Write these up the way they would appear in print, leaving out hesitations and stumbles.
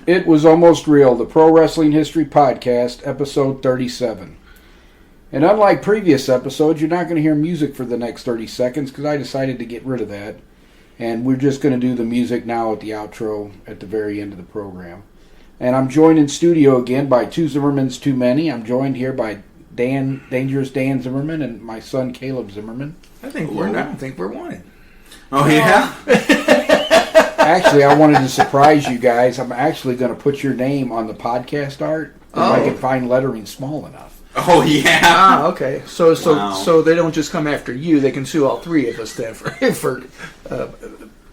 It Was Almost Real, the Pro Wrestling History Podcast, episode 37. And unlike previous episodes, you're not going to hear music for the next 30 seconds because I decided to get rid of that. And we're just going to do the music now at the outro at the very end of the program. And I'm joined in studio again by two Zimmermans too many. I'm joined here by Dangerous Dan Zimmerman and my son Caleb Zimmerman. I think we're winning. Oh, yeah? Actually, I wanted to surprise you guys. I'm actually going to put your name on the podcast art if I can find lettering small enough. Oh, yeah. Ah, okay. So Wow. they don't just come after you. They can sue all three of us then for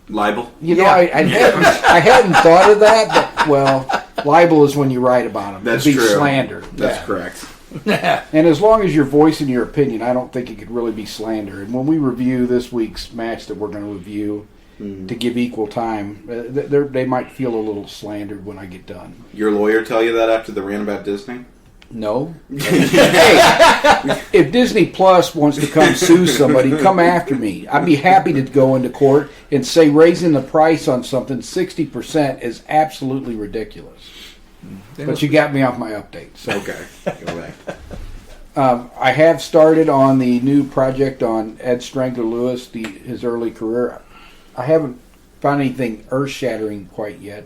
Libel? You know, Yeah. I hadn't thought of that, but, well, libel is when you write about them. That's It'd be true. slander. That's correct. And as long as you're voicing your opinion, I don't think it could really be slander. And when we review this week's match that we're going to review, to give equal time, they might feel a little slandered when I get done. Your lawyer tell you that after the rant about Disney? No. Hey, if Disney Plus wants to come sue somebody, come after me. I'd be happy to go into court and say raising the price on something 60% is absolutely ridiculous. But you got me off my update. So. Okay. Go back. I have started on the new project on Ed Strangler Lewis, his early career. I haven't found anything earth-shattering quite yet,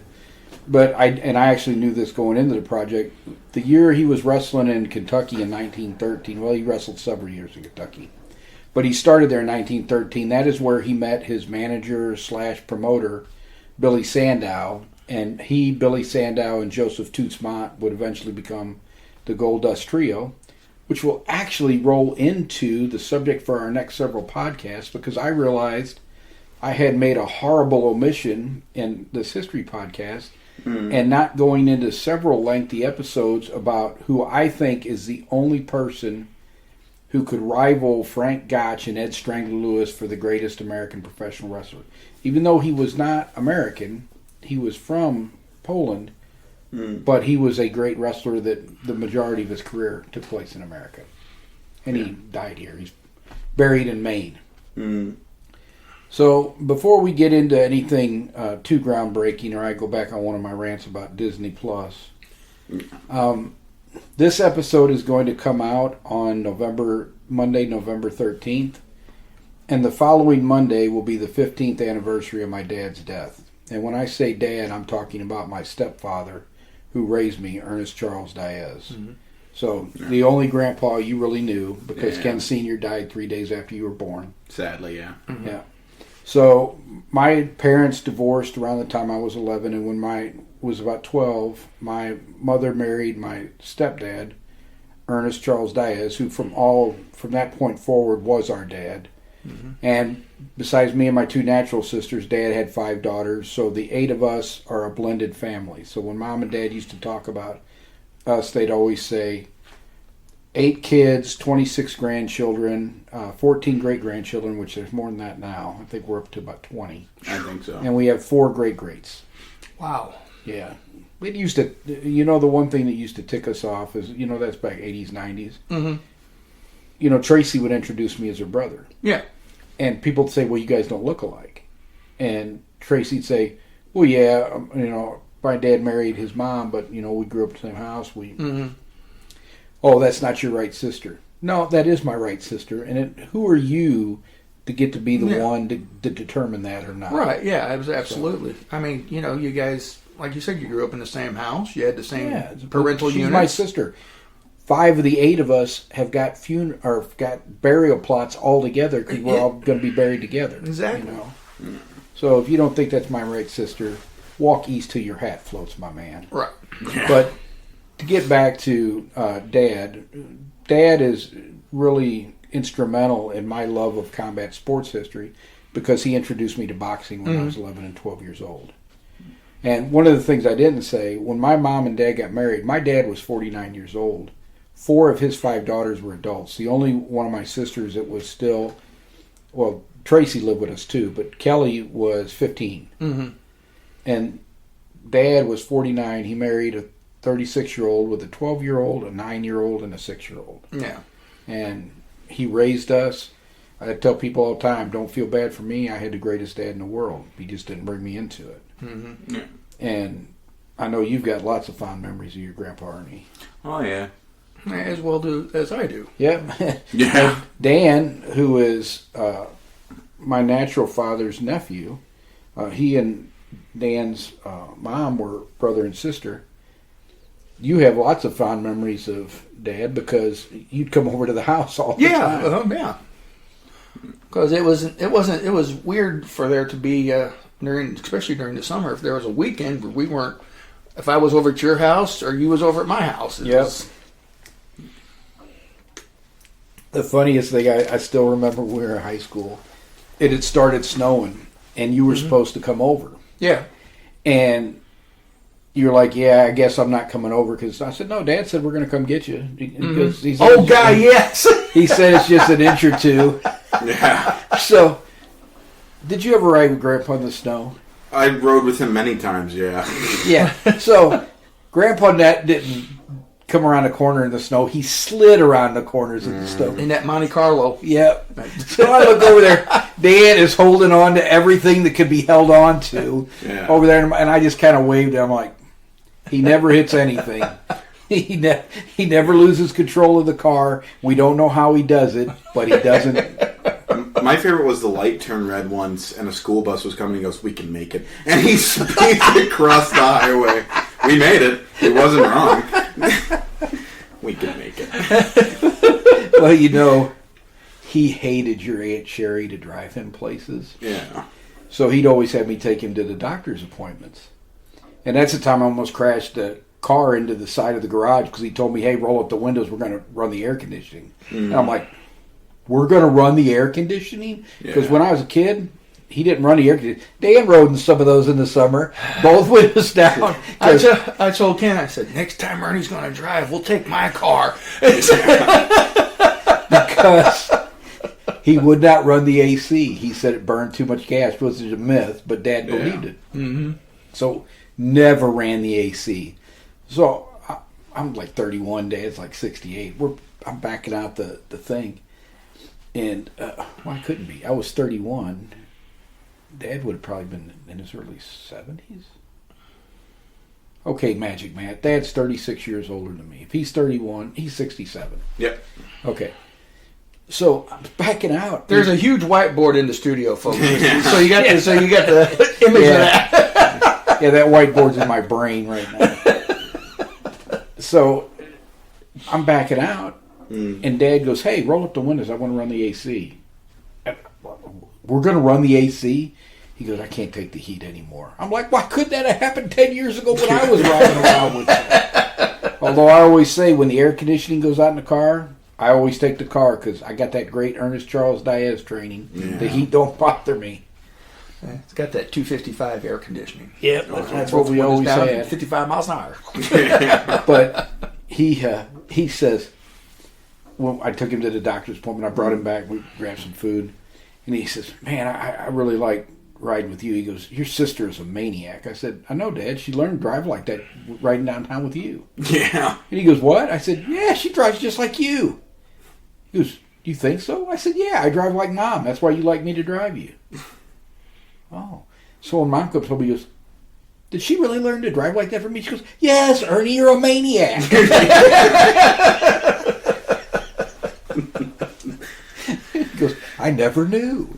but I actually knew this going into the project. The year he was wrestling in Kentucky in 1913, well, he wrestled several years in Kentucky, but he started there in 1913. That is where he met his manager / promoter, Billy Sandow, and Billy Sandow, and Joseph Toots Mott would eventually become the Gold Dust Trio, which will actually roll into the subject for our next several podcasts, because I realized I had made a horrible omission in this history podcast and not going into several lengthy episodes about who I think is the only person who could rival Frank Gotch and Ed Strangler Lewis for the greatest American professional wrestler. Even though he was not American, he was from Poland, but he was a great wrestler that the majority of his career took place in America. And he died here. He's buried in Maine. So before we get into anything too groundbreaking, or I go back on one of my rants about Disney Plus, this episode is going to come out on Monday, November 13th, and the following Monday will be the 15th anniversary of my dad's death. And when I say dad, I'm talking about my stepfather, who raised me, Ernest Charles Diaz. So the only grandpa you really knew, because Ken Sr. died 3 days after you were born. Sadly, yeah. Yeah. So my parents divorced around the time I was 11, and when I was about 12, my mother married my stepdad, Ernest Charles Diaz, who from that point forward was our dad. And besides me and my two natural sisters, Dad had 5 daughters, so the 8 of us are a blended family. So when Mom and Dad used to talk about us, they'd always say 8 kids, 26 grandchildren, 14 great-grandchildren, which there's more than that now. I think we're up to about 20. I think so. And we have 4 great-greats. wow. Yeah. It used to, the one thing that used to tick us off is, that's back 80s, 90s. Tracy would introduce me as her brother. Yeah. And people would say, well, you guys don't look alike. And Tracy'd say, well, yeah, my dad married his mom, but, we grew up in the same house. Oh, that's not your right sister. No, that is my right sister. And who are you to get to be the one to determine that or not? Right, yeah, it was absolutely. So, I mean, you guys, like you said, you grew up in the same house. You had the same parental she's units. My sister. 5 of the 8 of us have got got burial plots all together because we're all going to be buried together. Exactly. So if you don't think that's my right sister, walk east till your hat floats, my man. Right. But to get back to Dad is really instrumental in my love of combat sports history because he introduced me to boxing when I was 11 and 12 years old. And one of the things I didn't say, when my mom and dad got married, my dad was 49 years old. 4 of his 5 daughters were adults. The only one of my sisters that was still, well, Tracy lived with us too, but Kelly was 15. And Dad was 49. He married a 36-year-old with a 12-year-old, a 9-year-old, and a 6-year-old. Yeah. And he raised us. I tell people all the time, don't feel bad for me. I had the greatest dad in the world. He just didn't bring me into it. Mm-hmm. Yeah. And I know you've got lots of fond memories of your grandpa Ernie. Oh yeah. As well do as I do. Yep. Yeah. Dan, who is my natural father's nephew, he and Dan's mom were brother and sister. You have lots of fond memories of Dad because you'd come over to the house all the time. Yeah. Because it was weird for there to be especially during the summer, if there was a weekend where we weren't. If I was over at your house or you was over at my house. The funniest thing, I still remember when we were in high school. It had started snowing, and you were supposed to come over. Yeah. And you were like, yeah, I guess I'm not coming over. Because I said, no, Dad said we're going to come get you. Because he said, yes. He said it's just an inch or two. Yeah. So, did you ever ride with Grandpa in the snow? I rode with him many times. Yeah. Yeah. So, Grandpa didn't come around the corner in the snow. He slid around the corners of the snow. In that Monte Carlo. Yep. So I look over there. Dan is holding on to everything that could be held on to over there. And I just kind of waved. I'm like, he never hits anything. He never loses control of the car. We don't know how he does it, but he doesn't. My favorite was the light turned red once, and a school bus was coming. He goes, "We can make it," and he speeds across the highway. We made it. It wasn't wrong. We can make it. Well, you know, he hated your Aunt Sherry to drive him places. Yeah. So he'd always have me take him to the doctor's appointments. And that's the time I almost crashed the car into the side of the garage because he told me, hey, roll up the windows. We're going to run the air conditioning. And I'm like, we're going to run the air conditioning? Because when I was a kid, he didn't run the air conditioning. Dan rode in some of those in the summer. Both windows down. I told Ken, I said, next time Ernie's going to drive, we'll take my car. Because he would not run the AC. He said it burned too much gas, which is a myth, but Dad believed it. Mm-hmm. So never ran the AC. So I'm like 31, Dad's like 68. I'm backing out the thing. And I couldn't be. I was 31. Dad would have probably been in his early 70s. Okay, Magic Matt. Dad's 36 years older than me. If he's 31, he's 67. Yep. Okay. So I'm backing out. There's a huge whiteboard in the studio, folks. So you got the image of that. Yeah, that whiteboard's in my brain right now. So I'm backing out, and Dad goes, hey, roll up the windows. I want to run the AC. We're going to run the AC? He goes, I can't take the heat anymore. I'm like, why couldn't that have happened 10 years ago when I was riding around with you? Although I always say when the air conditioning goes out in the car, I always take the car because I got that great Ernest Charles Diaz training. Yeah. The heat don't bother me. It's got that 255 air conditioning. Yep, that's what we always say. 55 miles an hour. But he says, well, I took him to the doctor's appointment. I brought him back. We grabbed some food. And he says, man, I really like riding with you. He goes, your sister is a maniac. I said, I know, Dad. She learned to drive like that riding downtown with you. Yeah. And he goes, what? I said, yeah, she drives just like you. He goes, do you think so? I said, yeah, I drive like Mom. That's why you like me to drive you. Oh. So when Mom comes home, he goes, did she really learn to drive like that from me? She goes, yes, Ernie, you're a maniac. He goes, I never knew.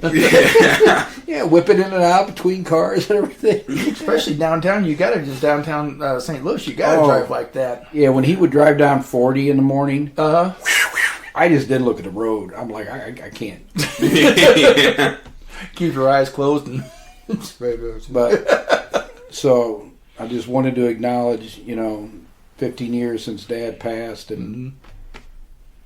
Yeah, whipping in and out between cars and everything. Especially downtown. You got to just downtown St. Louis. You got to drive like that. Yeah, when he would drive down 40 in the morning, I just didn't look at the road. I'm like, I can't. Yeah. Keep your eyes closed. But so I just wanted to acknowledge, 15 years since Dad passed, and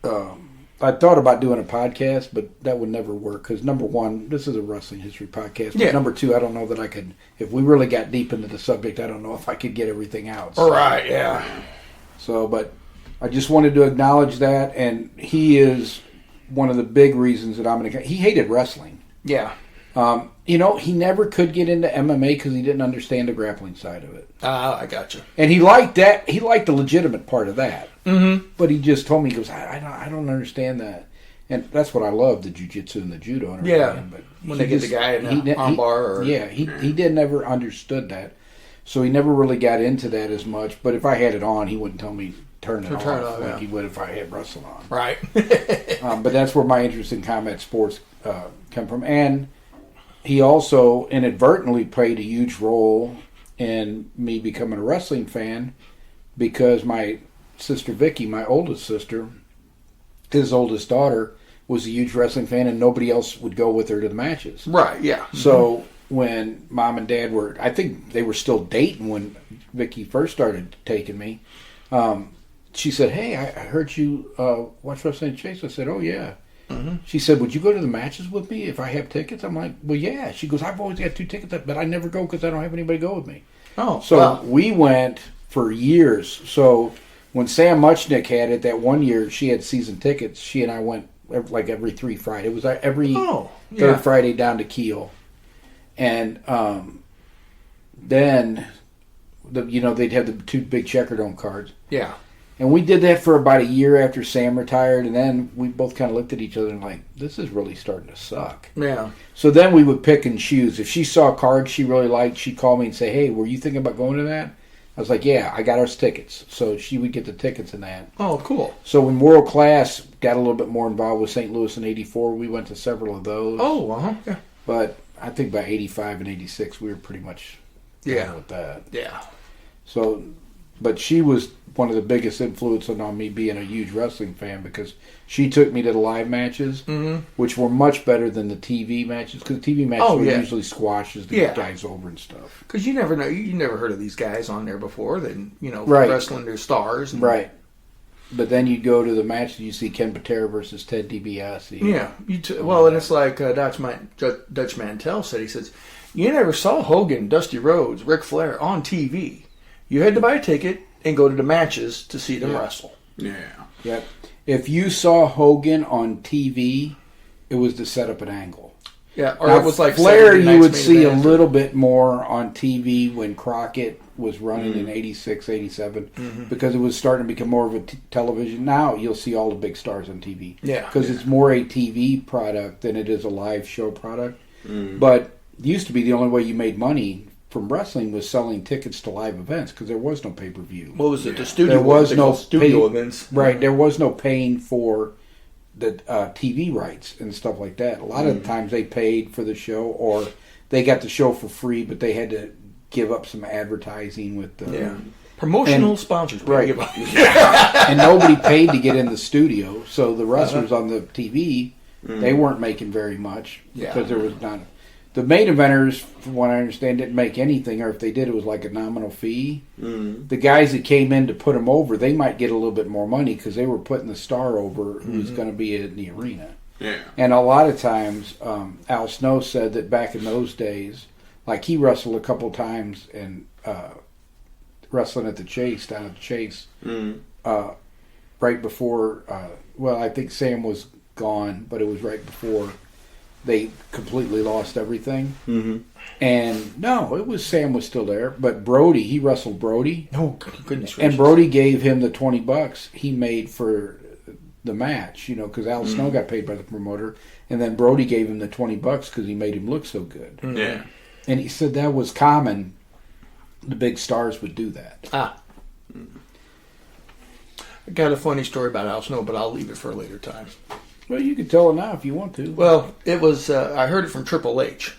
I thought about doing a podcast, but that would never work because number one, this is a wrestling history podcast. But number two, I don't know that I could. If we really got deep into the subject, I don't know if I could get everything out. So. Right? Yeah. So, but I just wanted to acknowledge that, and he is one of the big reasons that I'm going to. He hated wrestling. Yeah. He never could get into MMA because he didn't understand the grappling side of it. I gotcha. And he liked that. He liked the legitimate part of that. Mm-hmm. But he just told me, he goes, I don't understand that. And that's what I love, the jiu-jitsu and the judo. And yeah. But when they get the guy in the arm bar. He didn't ever understood that. So he never really got into that as much. But if I had it on, he wouldn't tell me turn it off like he would if I had wrestling on. Right. But that's where my interest in combat sports come from. And he also inadvertently played a huge role in me becoming a wrestling fan because my sister Vicky, my oldest sister, his oldest daughter, was a huge wrestling fan, and nobody else would go with her to the matches. Right, yeah. So when Mom and Dad were, I think they were still dating when Vicky first started taking me, she said, hey, I heard you watch Wrestling Chase. I said, oh, yeah. Mm-hmm. She said, would you go to the matches with me if I have tickets? I'm like, well, yeah. She goes, I've always got 2 tickets, but I never go because I don't have anybody go with me. Oh, so we went for years. So when Sam Muchnick had it that one year, she had season tickets. She and I went every 3 Fridays. It was every third Friday down to Kiel. And then, they'd have the 2 big Checkerdome cards. Yeah. And we did that for about a year after Sam retired, and then we both kind of looked at each other and like, this is really starting to suck. Yeah. So then we would pick and choose. If she saw a card she really liked, she'd call me and say, hey, were you thinking about going to that? I was like, yeah, I got us tickets. So she would get the tickets in that. Oh, cool. So when World Class got a little bit more involved with St. Louis in 84, we went to several of those. Oh, uh-huh. Yeah. But I think by 85 and 86, we were pretty much done with that. Yeah. So, but she was one of the biggest influences on me being a huge wrestling fan because she took me to the live matches, which were much better than the TV matches because the TV matches were usually squashes to get guys over and stuff. Because you never know, you never heard of these guys on there before, then right. Wrestling their stars, right? But then you go to the match and you see Ken Patera versus Ted DiBiase. Yeah, and it's like Dutch Mantell said. He says, "You never saw Hogan, Dusty Rhodes, Ric Flair on TV. You had to buy a ticket and go to the matches to see them wrestle." Yeah. Yep. If you saw Hogan on TV, it was to set up an angle. Yeah, or now, it was like Flair. You would see a little bit more on TV when Crockett was running in 86, 87, because it was starting to become more of a television. Now you'll see all the big stars on TV. Yeah, because it's more a TV product than it is a live show product. But it used to be the only way you made money from wrestling was selling tickets to live events because there was no pay-per-view. What was it? The studio. There was no studio events. Right. There was no paying for the TV rights and stuff like that. A lot of the times they paid for the show or they got the show for free, but they had to give up some advertising with the promotional sponsors. Right. And nobody paid to get in the studio, so the wrestlers on the TV they weren't making very much because there was not. The main eventers, from what I understand, didn't make anything, or if they did, it was like a nominal fee. The guys that came in to put them over, they might get a little bit more money because they were putting the star over who was going to be in the arena. Yeah. And a lot of times, Al Snow said that back in those days, like he wrestled a couple times and wrestling at the Chase, down at the Chase, right before, I think Sam was gone, but it was right before they completely lost everything. And no, it was Sam was still there, but Brody, he wrestled Brody. Oh, goodness gracious. And Brody gave him the $20 he made for the match, because Al Snow got paid by the promoter, and then Brody gave him the $20 because he made him look so good. Yeah. And he said that was common. The big stars would do that. I got a funny story about Al Snow, but I'll leave it for a later time. Well, you can tell it now if you want to. Well, it was, I heard it from Triple H.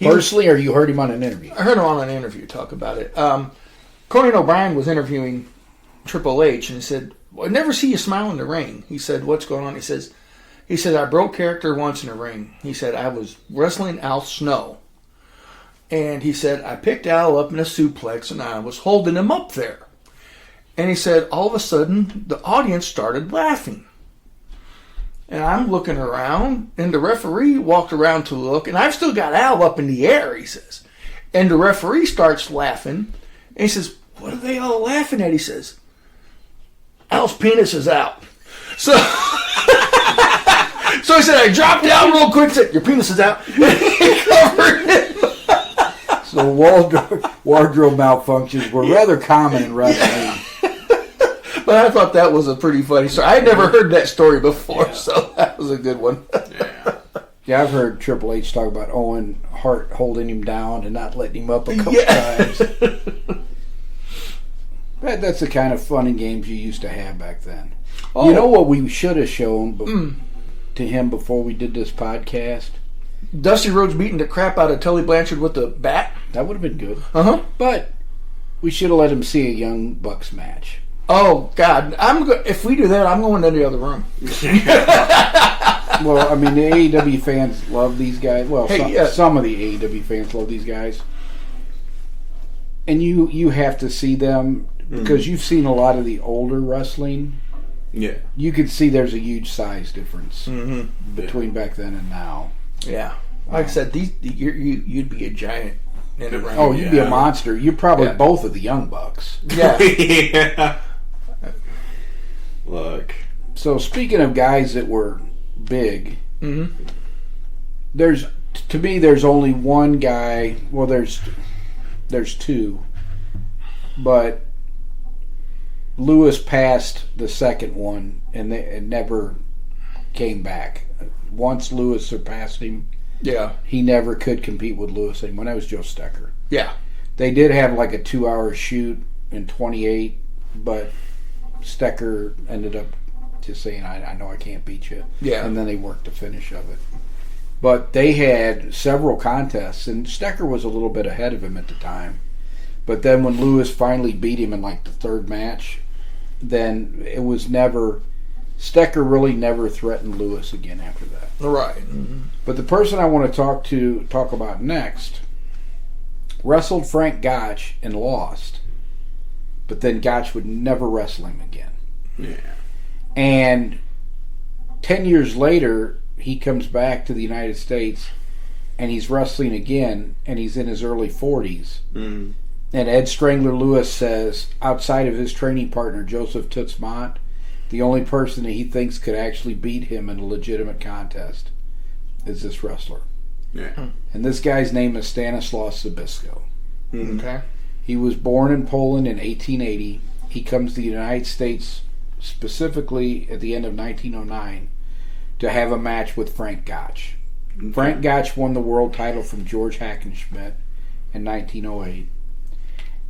Personally, or you heard him on an interview? I heard him on an interview talk about it. Conan O'Brien was interviewing Triple H, and he said, well, I never see you smile in the ring. He said, what's going on? He said, I broke character once in the ring. He said, I was wrestling Al Snow. And he said, I picked Al up in a suplex, and I was holding him up there. And he said, all of a sudden, the audience started laughing. And I'm looking around, and the referee walked around to look, and I've still got Al up in the air, he says. And the referee starts laughing, and he says, what are they all laughing at? He says, Al's penis is out. So he said, I dropped down real quick, said, your penis is out. And he covered it. So wardrobe malfunctions were rather common in wrestling. But I thought that was a pretty funny story. I had never heard that story before, so that was a good one. Yeah, I've heard Triple H talk about Owen Hart holding him down and not letting him up a couple times. But that's the kind of fun and games you used to have back then. Oh. You know what we should have shown to him before we did this podcast? Dusty Rhodes beating the crap out of Tully Blanchard with the bat. That would have been good. Uh-huh. But we should have let him see a Young Bucks match. Oh, God. If we do that, I'm going to the other room. Well, I mean, the AEW fans love these guys. Well, Hey, some of the AEW fans love these guys. And you have to see them because you've seen a lot of the older wrestling. Yeah. You could see there's a huge size difference between back then and now. Yeah. Like I said, you'd be a giant in the ring. Oh, you'd be a monster. You're probably both of the Young Bucks. Yeah. Yeah. Look. So speaking of guys that were big, there's only one guy. Well, there's two, but Lewis passed the second one, and it never came back. Once Lewis surpassed him, he never could compete with Lewis anymore. That was Joe Stecker. Yeah. They did have like a 2-hour shoot in 28, but Stecker ended up just saying, I know I can't beat you. Yeah. And then they worked the finish of it. But they had several contests, and Stecker was a little bit ahead of him at the time. But then when Lewis finally beat him in like the third match, then it was never... Stecker really never threatened Lewis again after that. Right. Mm-hmm. But the person I want to talk about next wrestled Frank Gotch and lost. But then Gotch would never wrestle him again. Yeah. And 10 years later, he comes back to the United States and he's wrestling again, and he's in his early 40s. Mm. And Ed Strangler Lewis says, outside of his training partner, Joseph Toots Mott, the only person that he thinks could actually beat him in a legitimate contest is this wrestler. Yeah. And this guy's name is Stanislaus Zbyszko. Mm-hmm. Okay. He was born in Poland in 1880. He comes to the United States specifically at the end of 1909 to have a match with Frank Gotch. Okay. Frank Gotch won the world title from George Hackenschmidt in 1908.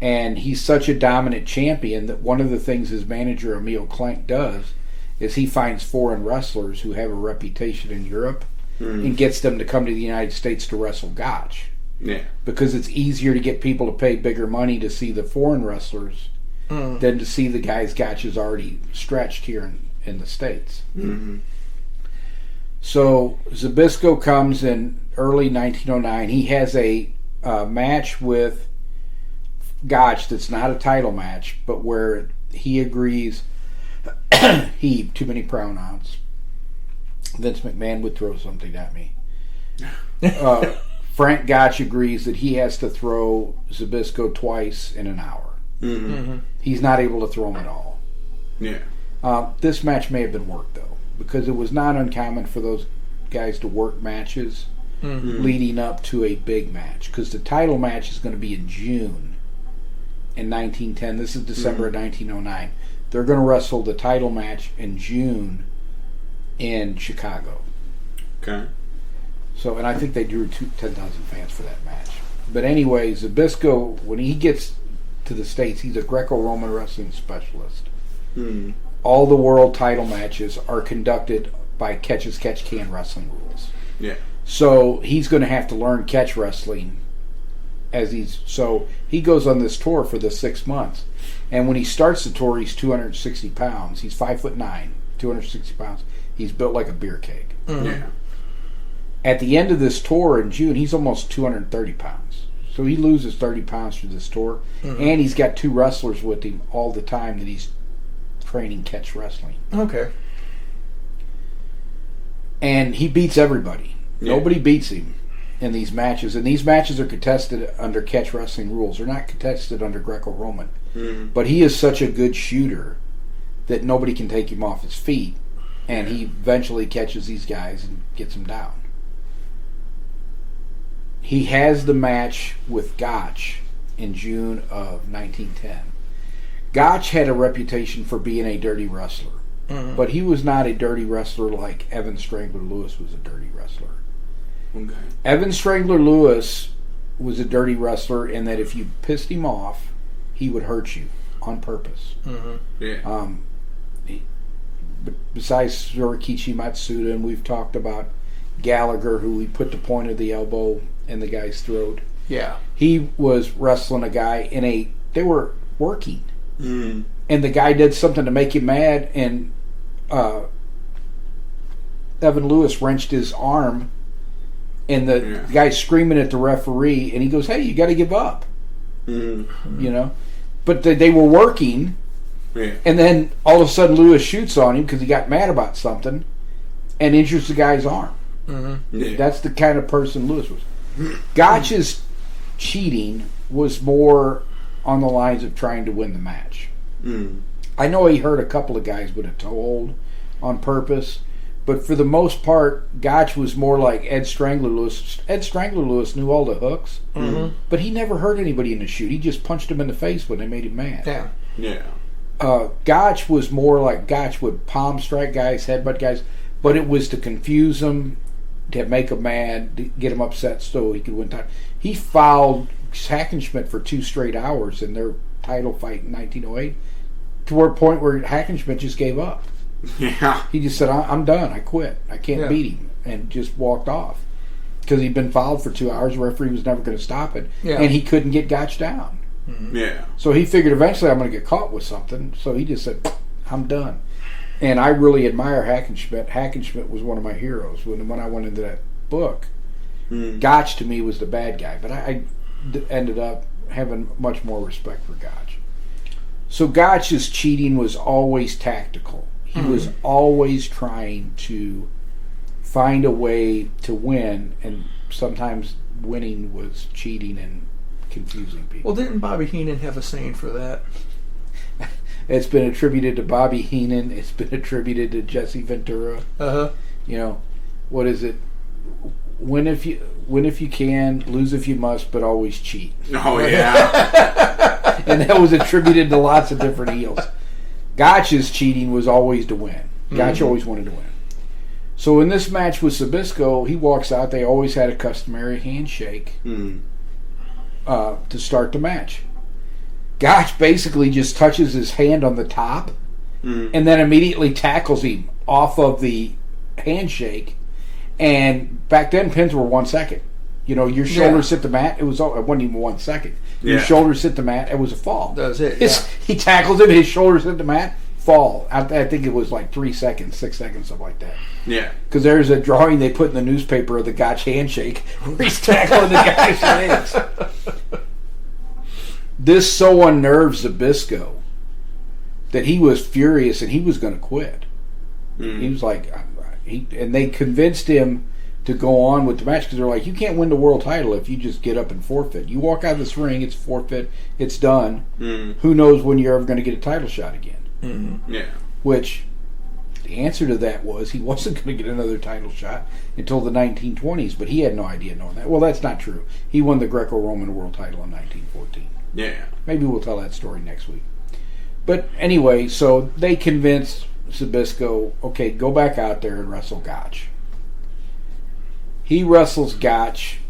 And he's such a dominant champion that one of the things his manager, Emil Klenk, does is he finds foreign wrestlers who have a reputation in Europe and gets them to come to the United States to wrestle Gotch. Yeah. Because it's easier to get people to pay bigger money to see the foreign wrestlers than to see the guys Gotch has already stretched here in the States. Mm-hmm. So Zbyszko comes in early 1909. He has a match with Gotch that's not a title match, but where he agrees too many pronouns. Vince McMahon would throw something at me. Frank Gotch agrees that he has to throw Zbyszko twice in an hour. Mm-hmm. Mm-hmm. He's not able to throw him at all. Yeah. This match may have been worked, though, because it was not uncommon for those guys to work matches leading up to a big match, because the title match is going to be in June in 1910. This is December of 1909. They're going to wrestle the title match in June in Chicago. Okay. So, and I think they drew 10,000 fans for that match. But anyway, Zbyszko, when he gets to the States, he's a Greco-Roman wrestling specialist. Mm. All the world title matches are conducted by catch-as-catch-can wrestling rules. Yeah. So he's going to have to learn catch wrestling so he goes on this tour for the 6 months. And when he starts the tour, he's 260 pounds. He's 5'9", 260 pounds. He's built like a beer keg. Mm-hmm. Yeah. At the end of this tour in June, he's almost 230 pounds. So he loses 30 pounds through this tour. Mm-hmm. And he's got two wrestlers with him all the time that he's training catch wrestling. Okay. And he beats everybody. Yeah. Nobody beats him in these matches. And these matches are contested under catch wrestling rules. They're not contested under Greco-Roman. Mm. But he is such a good shooter that nobody can take him off his feet. And he eventually catches these guys and gets them down. He has the match with Gotch in June of 1910. Gotch had a reputation for being a dirty wrestler. Mm-hmm. But he was not a dirty wrestler like Evan Strangler Lewis was a dirty wrestler. Okay. Evan Strangler Lewis was a dirty wrestler in that if you pissed him off, he would hurt you on purpose. Yeah. Besides Sorikichi Matsuda, and we've talked about Gallagher, who we put the point of the elbow in the guy's throat. Yeah. He was wrestling a guy they were working. Mm. And the guy did something to make him mad, and Evan Lewis wrenched his arm, and the guy's screaming at the referee, and he goes, "Hey, you got to give up." Mm. You know? But they were working, Yeah. and then all of a sudden Lewis shoots on him because he got mad about something and injures the guy's arm. Yeah. That's the kind of person Lewis was. Gotch's cheating was more on the lines of trying to win the match. Mm. I know he hurt a couple of guys with a toe hold on purpose, but for the most part, Gotch was more like Ed Strangler Lewis. Ed Strangler Lewis knew all the hooks, but he never hurt anybody in the shoot. He just punched him in the face when they made him mad. Yeah. Yeah. Gotch was more like Gotch would palm strike guys, headbutt guys, but it was to confuse them, to make them mad, to get them upset so he could win time. He fouled Hackenschmidt for 2 straight hours in their title fight in 1908, to a point where Hackenschmidt just gave up. Yeah. He just said, I'm done. I quit. I can't beat him. And just walked off. Because he'd been fouled for 2 hours. The referee was never going to stop it. Yeah. And he couldn't get Gotch down. Yeah. So he figured eventually I'm going to get caught with something. So he just said, I'm done. And I really admire Hackenschmidt. Hackenschmidt was one of my heroes. When I went into that book, Gotch to me was the bad guy. But I ended up having much more respect for Gotch. So Gotch's cheating was always tactical. He was always trying to find a way to win, and sometimes winning was cheating and confusing people. Well, didn't Bobby Heenan have a saying for that? It's been attributed to Bobby Heenan. It's been attributed to Jesse Ventura. You know, what is it? Win if you can, lose if you must, but always cheat. Oh yeah. And that was attributed to lots of different heels. Gotch's cheating was always to win. Gotch always wanted to win. So in this match with Zbyszko, he walks out. They always had a customary handshake to start the match. Gotch basically just touches his hand on the top and then immediately tackles him off of the handshake. And back then, pins were 1 second. You know, your shoulders hit the mat. It wasn't even 1 second. Your shoulders hit the mat. It was a fall. That was it. He tackles him. His shoulders hit the mat. Fall. I think it was like 3 seconds, 6 seconds, something like that. Yeah. Because there's a drawing they put in the newspaper of the Gotch handshake where he's tackling the guy's legs. This so unnerved Zbyszko that he was furious and he was going to quit. He was like, and they convinced him to go on with the match because they're like, you can't win the world title if you just get up and forfeit. You walk out of this ring, it's forfeit, it's done. Who knows when you're ever going to get a title shot again? Yeah. Which the answer to that was he wasn't going to get another title shot until the 1920s, but he had no idea knowing that. Well, that's not true. He won the Greco-Roman world title in 1914. Yeah. Maybe we'll tell that story next week. But anyway, so they convinced Zbyszko, okay, go back out there and wrestle Gotch. He wrestles Gotch,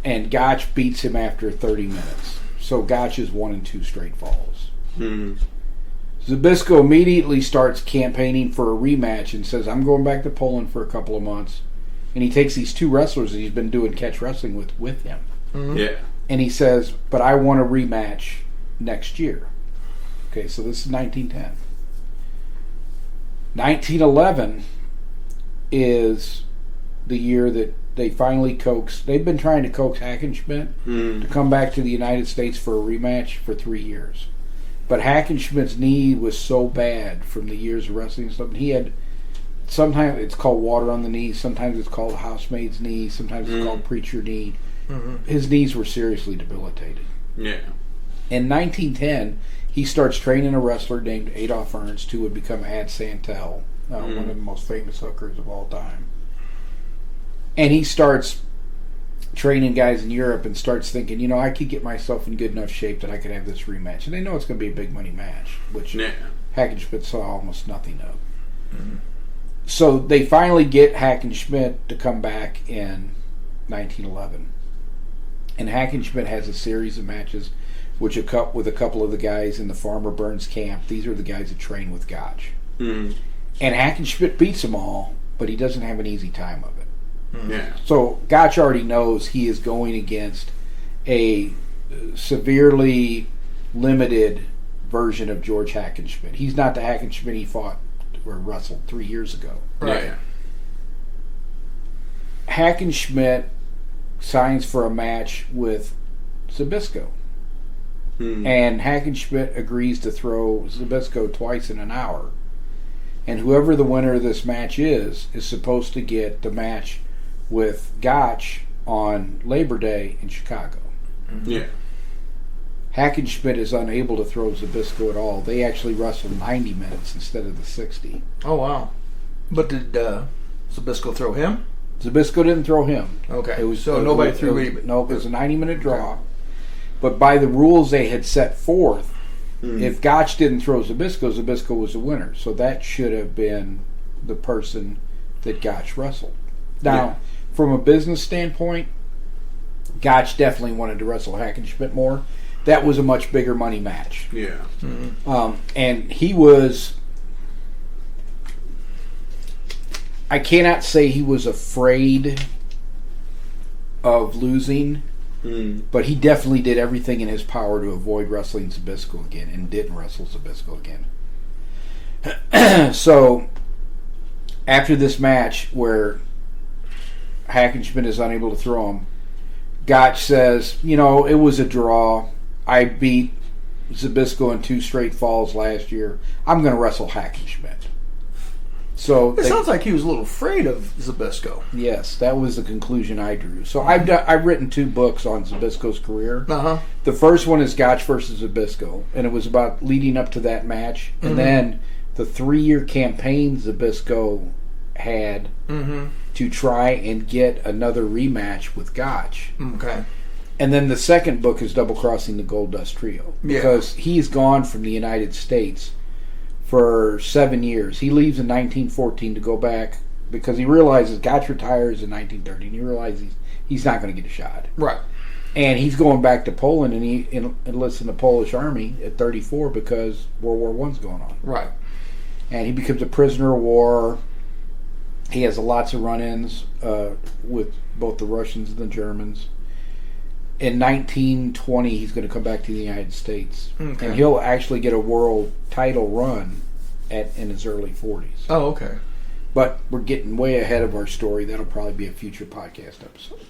and Gotch beats him after 30 minutes. So Gotch is 1 and 2 straight falls. Zbyszko immediately starts campaigning for a rematch and says, I'm going back to Poland for a couple of months. And he takes these 2 wrestlers that he's been doing catch wrestling with him. Yeah. And he says, but I want a rematch next year. Okay, so this is 1910. 1911 is the year that they finally they've been trying to coax Hackenschmidt to come back to the United States for a rematch for 3 years. But Hackenschmidt's knee was so bad from the years of wrestling and stuff. He had, sometimes it's called water on the knee, sometimes it's called housemaid's knee, sometimes it's called preacher knee. His knees were seriously debilitated. Yeah. In 1910, he starts training a wrestler named Adolf Ernst, who would become Ad Santel, one of the most famous hookers of all time. And he starts training guys in Europe and starts thinking, you know, I could get myself in good enough shape that I could have this rematch. And they know it's going to be a big money match, which Hackenschmidt saw almost nothing of. So they finally get Hackenschmidt to come back in 1911. And Hackenschmidt has a series of matches with a couple of the guys in the Farmer Burns camp. These are the guys that train with Gotch. Mm. And Hackenschmidt beats them all, but he doesn't have an easy time of it. Yeah. So Gotch already knows he is going against a severely limited version of George Hackenschmidt. He's not the Hackenschmidt he fought or wrestled 3 years ago. Right. Yeah. Hackenschmidt signs for a match with Zbyszko. Mm. And Hackenschmidt agrees to throw Zbyszko twice in an hour. And whoever the winner of this match is supposed to get the match with Gotch on Labor Day in Chicago. Yeah. Hackenschmidt is unable to throw Zbyszko at all. They actually wrestled 90 minutes instead of the 60. Oh, wow. But did Zbyszko throw him? Zbyszko didn't throw him. Okay. So nobody threw anybody. No, it was a 90-minute draw. But by the rules they had set forth, if Gotch didn't throw Zbyszko, Zbyszko was the winner. So that should have been the person that Gotch wrestled. Now, from a business standpoint, Gotch definitely wanted to wrestle Hackenschmidt more. That was a much bigger money match. Yeah. Mm-hmm. And he was... I cannot say he was afraid of losing, but he definitely did everything in his power to avoid wrestling Zbyszko again, and didn't wrestle Zbyszko again. So, after this match where Hackenschmidt is unable to throw him, Gotch says, it was a draw. I beat Zbyszko in 2 straight falls last year. I'm going to wrestle Hackenschmidt. So It sounds like he was a little afraid of Zbyszko. Yes, that was the conclusion I drew. So I've written 2 books on Zbyszko's career. Uh-huh. The first one is Gotch versus Zbyszko, and it was about leading up to that match. And then the 3-year campaign Zbyszko had to try and get another rematch with Gotch. Okay. And then the second book is Double Crossing the Gold Dust Trio. Because he's gone from the United States for 7 years. He leaves in 1914 to go back because he realizes Gotch retires in 1930, and he realizes he's not going to get a shot. Right. And he's going back to Poland, and he enlists in the Polish army at 34 because World War I's going on. Right. And he becomes a prisoner of war. He has lots of run-ins with both the Russians and the Germans. In 1920, he's going to come back to the United States. Okay. And he'll actually get a world title run in his early 40s. Oh, okay. But we're getting way ahead of our story. That'll probably be a future podcast episode.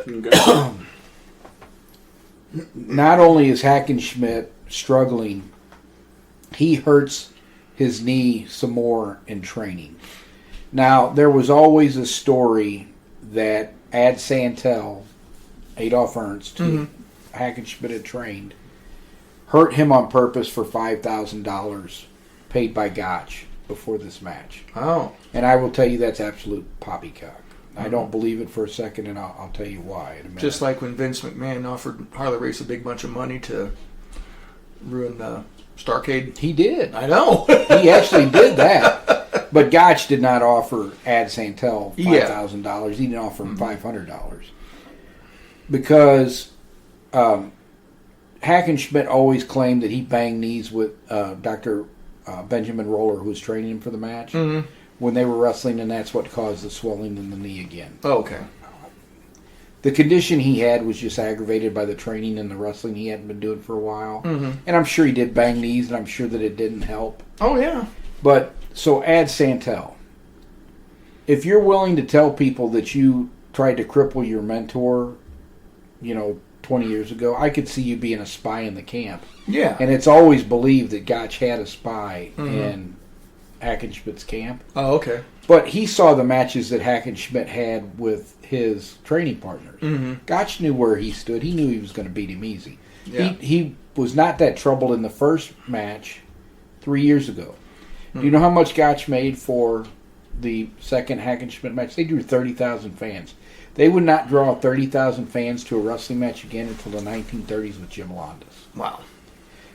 Okay. Not only is Hackenschmidt struggling, he hurts his knee some more in training. Now, there was always a story that Ad Santel, Adolf Ernst, who Hackenschmidt had trained, hurt him on purpose for $5,000 paid by Gotch before this match. Oh. And I will tell you that's absolute poppycock. I don't believe it for a second, and I'll tell you why in a minute. Just like when Vince McMahon offered Harley Race a big bunch of money to ruin Starrcade. He did. I know. He actually did that. But Gotch did not offer Ad Santel $5,000. He didn't offer him $500. Because Hackenschmidt always claimed that he banged knees with Dr. Benjamin Roller, who was training him for the match, when they were wrestling, and that's what caused the swelling in the knee again. Oh, okay. The condition he had was just aggravated by the training and the wrestling he hadn't been doing for a while. And I'm sure he did bang knees, and I'm sure that it didn't help. Oh, yeah. But, so Ad Santel, if you're willing to tell people that you tried to cripple your mentor, 20 years ago, I could see you being a spy in the camp. Yeah. And it's always believed that Gotch had a spy in Hackenschmidt's camp. Oh, okay. But he saw the matches that Hackenschmidt had with his training partners. Gotch knew where he stood. He knew he was going to beat him easy. Yeah. He was not that troubled in the first match 3 years ago. Do you know how much Gotch made for the second Hackenschmidt match? They drew 30,000 fans. They would not draw 30,000 fans to a wrestling match again until the 1930s with Jim Londos. Wow.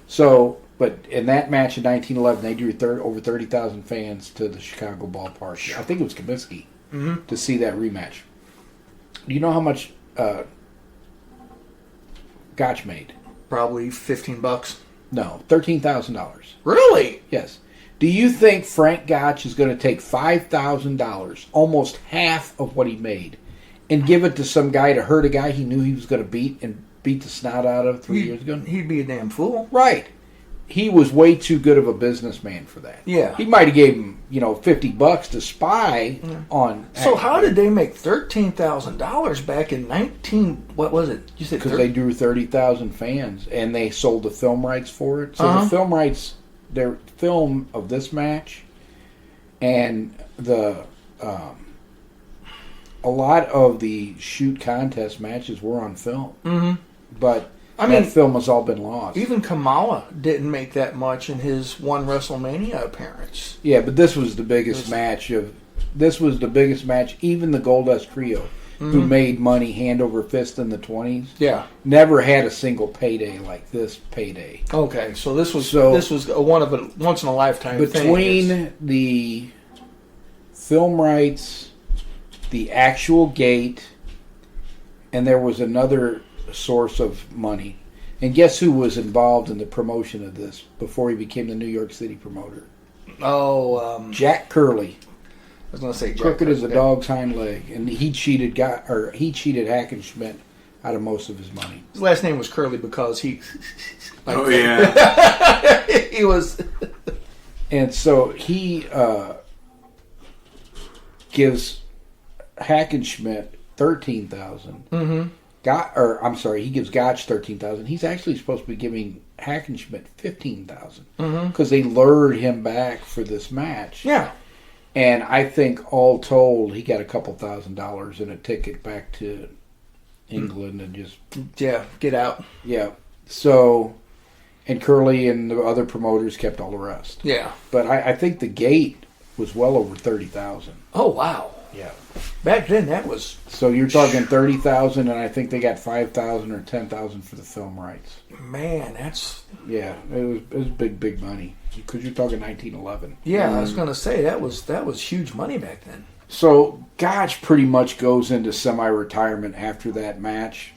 So, but in that match in 1911, they drew over 30,000 fans to the Chicago ballpark. I think it was Comiskey to see that rematch. Do you know how much Gotch made? Probably $15. No, $13,000. Really? Yes. Do you think Frank Gotch is going to take $5,000, almost half of what he made, and give it to some guy to hurt a guy he knew he was going to beat and beat the snot out of 3 years ago? He'd be a damn fool. Right. He was way too good of a businessman for that. Yeah. He might have gave him, $50 to spy on. So how did they make $13,000 back in 19? What was it? You said Because they drew 30,000 fans and they sold the film rights for it. So Uh-huh. the film rights, their film of this match, and a lot of the shoot contest matches were on film. Mm-hmm. But I mean, that film has all been lost. even Kamala didn't make that much in his one WrestleMania appearance. Yeah, but this was the biggest match of. This was the biggest match. Even the Goldust Trio, who made money hand over fist in the 20s, Yeah. never had a single payday like this payday. Okay, so this was So- a once in a lifetime thing. Between the film rights, the actual gate, and there was another source of money. And guess who was involved in the promotion of this before he became the New York City promoter? Jack Curley. I was going to say Jack Crooked as a okay. dog's hind leg, and he cheated Hackenschmidt out of most of his money. His last name was Curly because he. Oh yeah. He was. And so he gives Hackenschmidt $13,000. Mm-hmm. He gives Gotch $13,000. He's actually supposed to be giving Hackenschmidt $15,000 because they lured him back for this match. Yeah. And I think all told, he got a couple $1,000s and a ticket back to England and just Get out. yeah. So, and Curly and the other promoters kept all the rest. Yeah. But I think the gate was well over 30,000. Oh wow. Yeah. Back then that was So you're talking 30,000, and I think they got 5,000 or 10,000 for the film rights. man. That's Yeah, it was big money because you're talking 1911. I was going to say that was huge money back then. So Gotch pretty much goes into semi-retirement after that match.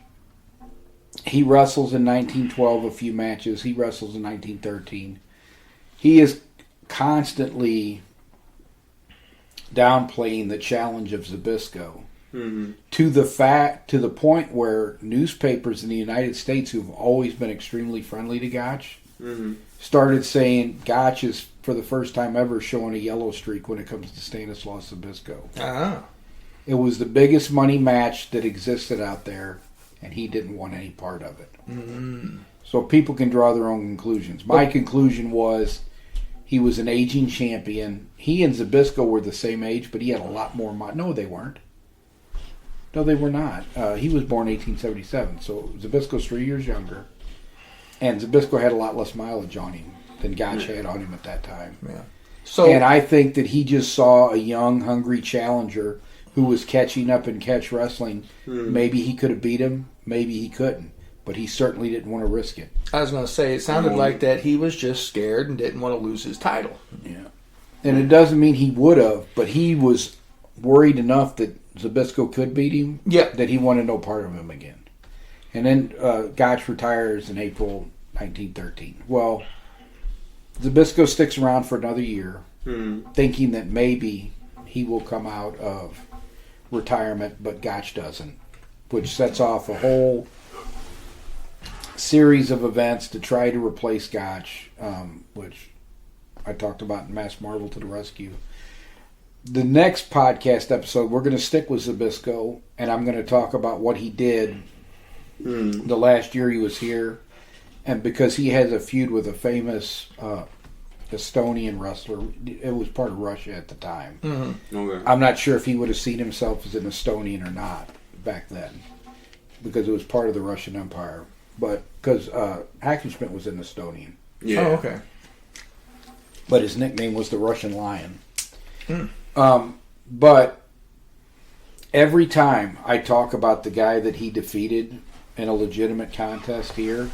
He wrestles in 1912 a few matches. He wrestles in 1913. He is constantly downplaying the challenge of Zbyszko to the point where newspapers in the United States, who've always been extremely friendly to Gotch, started saying Gotch is for the first time ever showing a yellow streak when it comes to Stanislaus Zbyszko. Ah. It was the biggest money match that existed out there, and he didn't want any part of it. So people can draw their own conclusions. My conclusion was he was an aging champion. He and Zbyszko were the same age, but he had a lot more money. No, they weren't. No, they were not. He was born 1877, so Zbyszko's 3 years younger. And Zbyszko had a lot less mileage on him than Gotch had on him at that time. Yeah. So And I think that he just saw a young, hungry challenger who was catching up in catch wrestling. Maybe he could have beat him. Maybe he couldn't. But he certainly didn't want to risk it. I was going to say it sounded like that he was just scared and didn't want to lose his title. Yeah. And it doesn't mean he would have, but he was worried enough that Zbyszko could beat him that he wanted no part of him again. And then Gotch retires in April 1913. Well, Zbyszko sticks around for another year, thinking that maybe he will come out of retirement, but Gotch doesn't, which sets off a whole series of events to try to replace Gotch, which I talked about in Mass Marvel to the Rescue. The next podcast episode, we're going to stick with Zbyszko, and I'm going to talk about what he did the last year he was here, and because he has a feud with a famous Estonian wrestler. It was part of Russia at the time. Okay. I'm not sure if he would have seen himself as an Estonian or not back then, because it was part of the Russian Empire. But because Hackenschmidt was an Estonian. Yeah. Oh, okay. But his nickname was the Russian Lion. But every time I talk about the guy that he defeated in a legitimate contest here,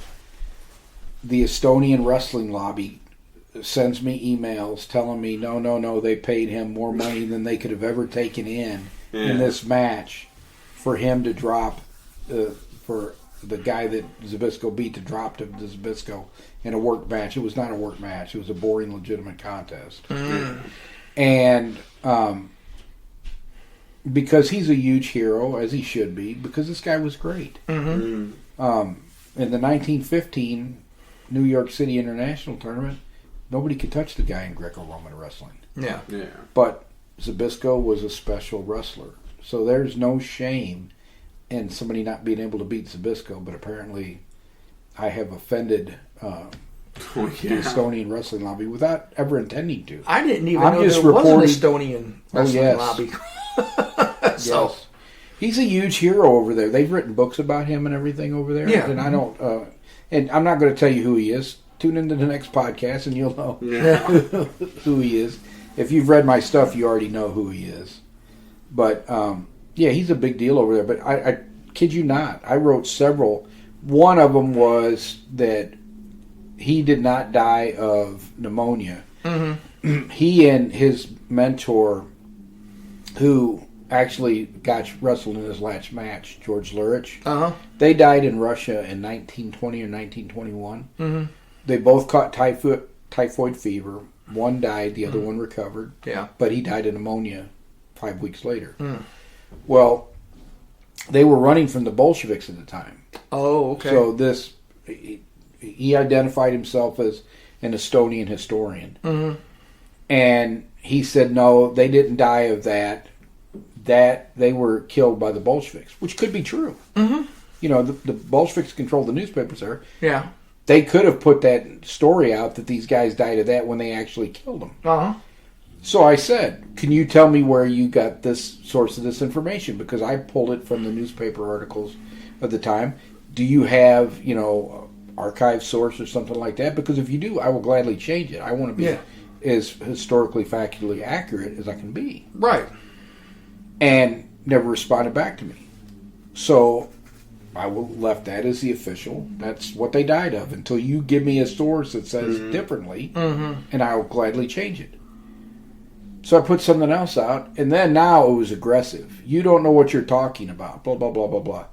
the Estonian wrestling lobby sends me emails telling me, no, they paid him more money than they could have ever taken in this match for him to drop, for the guy that Zbyszko beat to drop to Zbyszko in a work match. It was not a work match. It was a boring, legitimate contest. And because he's a huge hero, as he should be, because this guy was great. In the 1915 New York City International Tournament, nobody could touch the guy in Greco-Roman wrestling. Yeah. But Zbyszko was a special wrestler. So there's no shame in somebody not being able to beat Zbyszko, but apparently I have offended the Estonian wrestling lobby without ever intending to. I didn't even I'm know just there was an reporting- Estonian wrestling lobby. So, Yes. He's a huge hero over there. They've written books about him and everything over there. Yeah. And I don't, and I'm not going to tell you who he is. Tune into the next podcast and you'll know who he is. If you've read my stuff, you already know who he is. But, yeah, he's a big deal over there. But I kid you not, I wrote several. One of them was that he did not die of pneumonia. He and his mentor, who actually Gotch wrestled in his last match, George Lurich, they died in Russia in 1920 or 1921. They both caught typhoid fever. One died, the other one recovered. Yeah. But he died of pneumonia 5 weeks later. Well, they were running from the Bolsheviks at the time. Oh, okay. So he identified himself as an Estonian historian. And he said, no, they didn't die of that. That they were killed by the Bolsheviks, which could be true. You know, the Bolsheviks controlled the newspapers there. Yeah. They could have put that story out that these guys died of that when they actually killed them. So I said, can you tell me where you got this source of this information? Because I pulled it from the newspaper articles of the time. Do you have, archive source or something like that? Because if you do, I will gladly change it. I want to be as historically, factually accurate as I can be. Right. And never responded back to me. So I left that as the official. That's what they died of until you give me a source that says differently, and I will gladly change it. So I put something else out, and then now it was aggressive. You don't know what you're talking about, blah, blah, blah, blah, blah.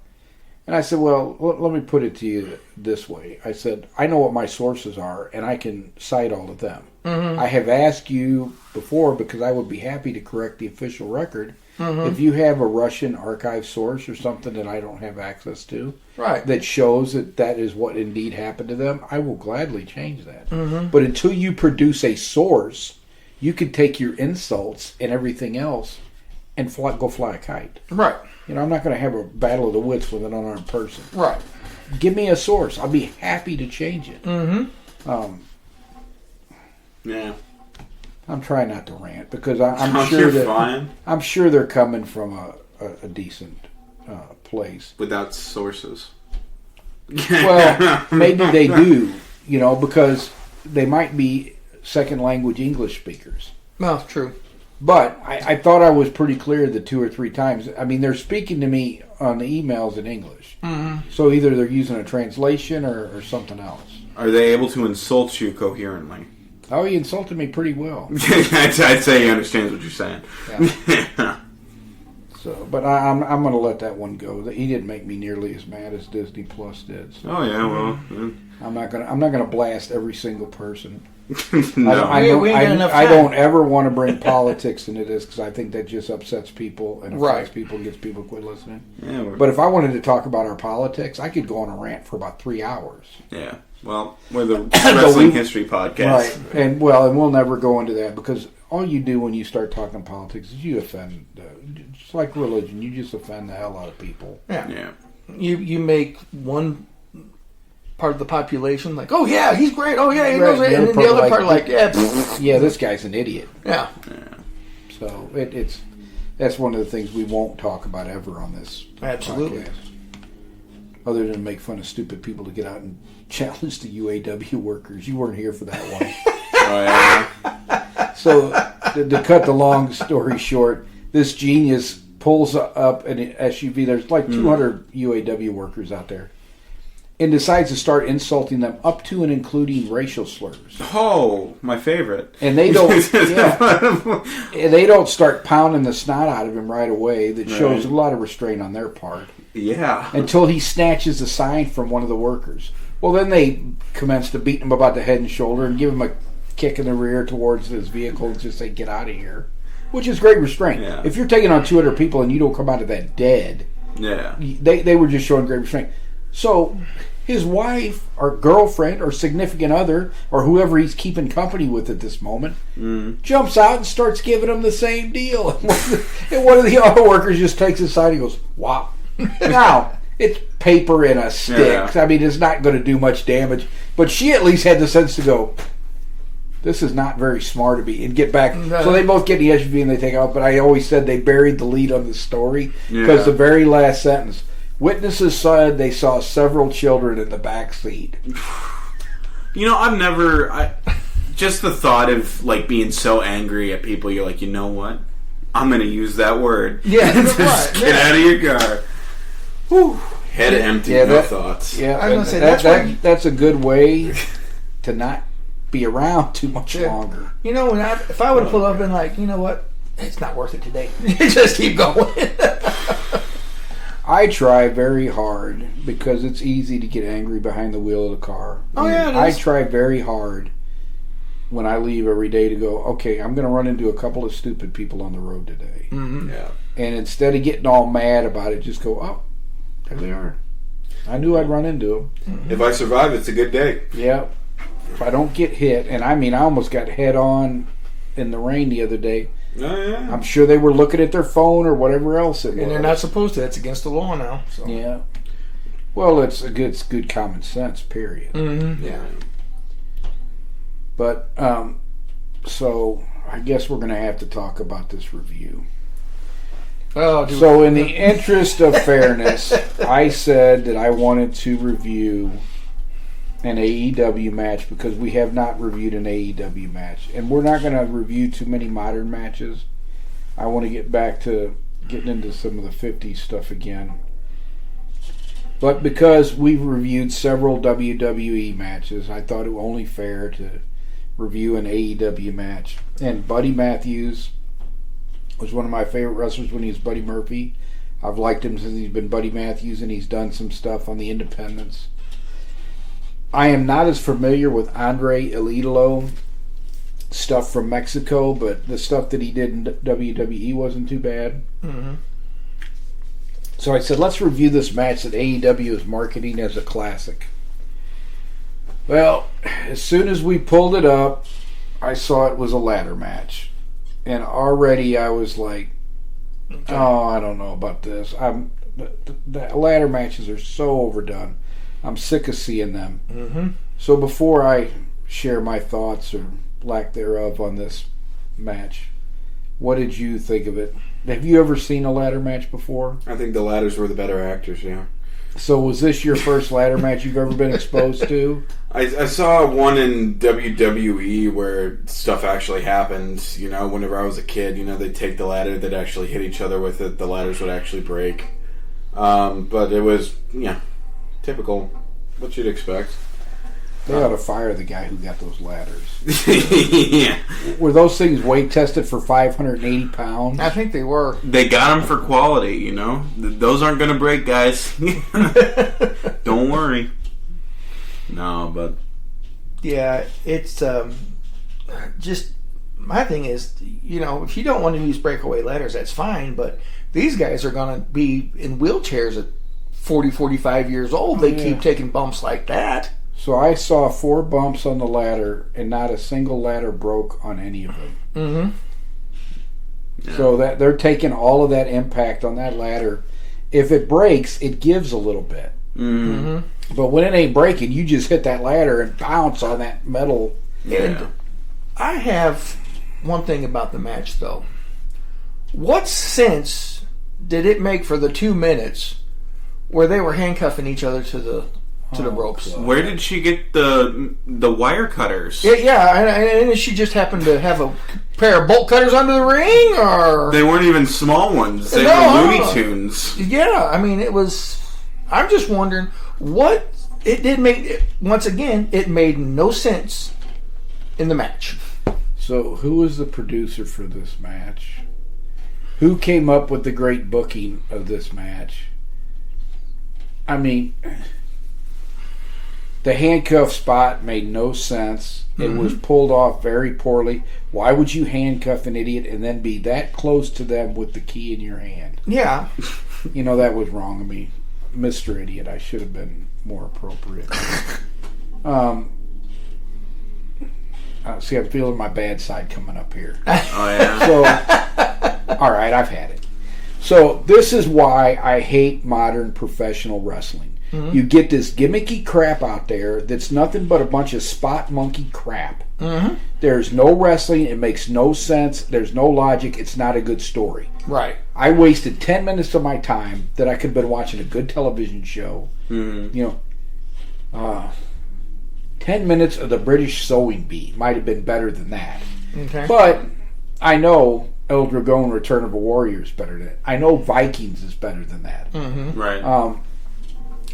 And I said, well, let me put it to you this way. I said, I know what my sources are, and I can cite all of them. I have asked you before, because I would be happy to correct the official record, if you have a Russian archive source or something that I don't have access to, that shows that is what indeed happened to them, I will gladly change that. But until you produce a source, you could take your insults and everything else and go fly a kite. Right. I'm not going to have a battle of the wits with an unarmed person. Right. Give me a source. I'll be happy to change it. Yeah. I'm trying not to rant because I'm You're sure fine. I'm sure they're coming from a decent place. Without sources. Well, maybe they do, because they might be second language English speakers. Well, true. But I thought I was pretty clear the 2 or 3 times. I mean, they're speaking to me on the emails in English. So either they're using a translation or something else. Are they able to insult you coherently? Oh, he insulted me pretty well. I'd say he understands what you're saying. Yeah. So, but I'm going to let that one go. He didn't make me nearly as mad as Disney Plus did. So. Oh yeah, well. I'm not gonna blast every single person. No. I I don't ever want to bring politics into this because I think that just upsets people and affects people and gets people to quit listening. Yeah, but if I wanted to talk about our politics, I could go on a rant for about 3 hours. Yeah. Well, we're the Wrestling History Podcast. Right. And we'll never go into that because all you do when you start talking politics is you offend, just like religion, you just offend the hell out of people. Yeah. You make one part of the population like, oh yeah, he's great. Oh yeah, he knows it. And then the other part like, yeah, this guy's an idiot. Yeah. So that's one of the things we won't talk about ever on this Absolutely. podcast. Other than make fun of stupid people to get out and challenge the UAW workers. You weren't here for that one. Oh yeah. So to cut the long story short, this genius pulls up an SUV. There's like 200 UAW workers out there. and decides to start insulting them up to and including racial slurs. Oh, my favorite. And they don't and they don't start pounding the snot out of him right away. That shows a lot of restraint on their part. Yeah. Until he snatches a sign from one of the workers. Well, then they commence to beat him about the head and shoulder and give him a kick in the rear towards his vehicle and just say, get out of here. Which is great restraint. Yeah. If you're taking on 200 people and you don't come out of that dead, they were just showing great restraint. So his wife or girlfriend or significant other or whoever he's keeping company with at this moment jumps out and starts giving him the same deal. And one of the auto workers just takes his side and goes, wow. Now, it's paper and a stick. I mean, it's not going to do much damage. But she at least had the sense to go, this is not very smart of me, and get back. No. So they both get in the SUV and they take out. But I always said they buried the lead on the story because the very last sentence, witnesses said they saw several children in the back seat. You know, just the thought of like being so angry at people, you're like, you know what? I'm going to use that word. Yeah, just get out of your car. Whew. Head empty, no thoughts. Yeah, I was going to say that's a good way to not be around too much longer. You know, if I would have pulled up and been like, you know what, it's not worth it today. Just keep going. I try very hard because it's easy to get angry behind the wheel of the car. Oh yeah, I try very hard when I leave every day to go, okay, I'm going to run into a couple of stupid people on the road today. Mm-hmm. Yeah. And instead of getting all mad about it, just go, oh, there they are. I knew I'd run into them. Mm-hmm. If I survive, it's a good day. Yeah. If I don't get hit, and I mean, I almost got head on in the rain the other day. Oh, yeah. I'm sure they were looking at their phone or whatever else it was. And they're not supposed to. That's against the law now. So. Yeah. Well, it's good common sense, period. Mm-hmm. Yeah. But, so I guess we're going to have to talk about this review. Oh, so in the interest of fairness, I said that I wanted to review an AEW match because we have not reviewed an AEW match. And we're not going to review too many modern matches. I want to get back to getting into some of the 50s stuff again. But because we've reviewed several WWE matches, I thought it was only fair to review an AEW match. And Buddy Matthews was one of my favorite wrestlers when he was Buddy Murphy. I've liked him since he's been Buddy Matthews, and he's done some stuff on the independents. I am not as familiar with Andre El Idolo stuff from Mexico, but the stuff that he did in WWE wasn't too bad. Mm-hmm. So I said, let's review this match that AEW is marketing as a classic. Well, as soon as we pulled it up, I saw it was a ladder match. And already I was like, oh, I don't know about this. The ladder matches are so overdone. I'm sick of seeing them. Mm-hmm. So before I share my thoughts or lack thereof on this match, what did you think of it? Have you ever seen a ladder match before? I think the ladders were the better actors, yeah. So was this your first ladder match you've ever been exposed to? I saw one in WWE where stuff actually happened. You know, whenever I was a kid, you know, they'd take the ladder, they'd actually hit each other with it. The ladders would actually break. But it was, typical. What you'd expect. They ought to fire the guy who got those ladders. Yeah. Were those things weight tested for 580 pounds? I think they were. They got them for quality, you know. Those aren't going to break, guys. Don't worry. No, but... Yeah, it's just... My thing is, if you don't want to use breakaway ladders, that's fine, but these guys are going to be in wheelchairs at 40, 45 years old. They keep taking bumps like that. So I saw 4 bumps on the ladder, and not a single ladder broke on any of them. Mm-hmm. Yeah. So that they're taking all of that impact on that ladder. If it breaks, it gives a little bit. Mm-hmm. But when it ain't breaking, you just hit that ladder and bounce on that metal. Yeah. And I have one thing about the match, though. What sense did it make for the 2 minutes where they were handcuffing each other to the ropes? God. Where did she get the wire cutters? And she just happened to have a pair of bolt cutters under the ring, or They weren't even small ones. They were Looney Tunes. Yeah, I mean, it was. I'm just wondering what it did make, once again, it made no sense in the match. So, who was the producer for this match? Who came up with the great booking of this match? I mean, the handcuff spot made no sense. It was pulled off very poorly. Why would you handcuff an idiot and then be that close to them with the key in your hand? Yeah. You know, that was wrong of me. Mr. Idiot, I should have been more appropriate. See, I'm feeling my bad side coming up here. Oh, yeah. So, all right, I've had it. So, this is why I hate modern professional wrestling. You get this gimmicky crap out there that's nothing but a bunch of spot monkey crap. There's no wrestling. It makes no sense. There's no logic. It's not a good story. Right. I wasted 10 minutes of my time that I could have been watching a good television show. You know, 10 minutes of the British Sewing Bee might have been better than that. Okay. But I know El Dragon Return of a Warrior is better than that. I know Vikings is better than that. Right.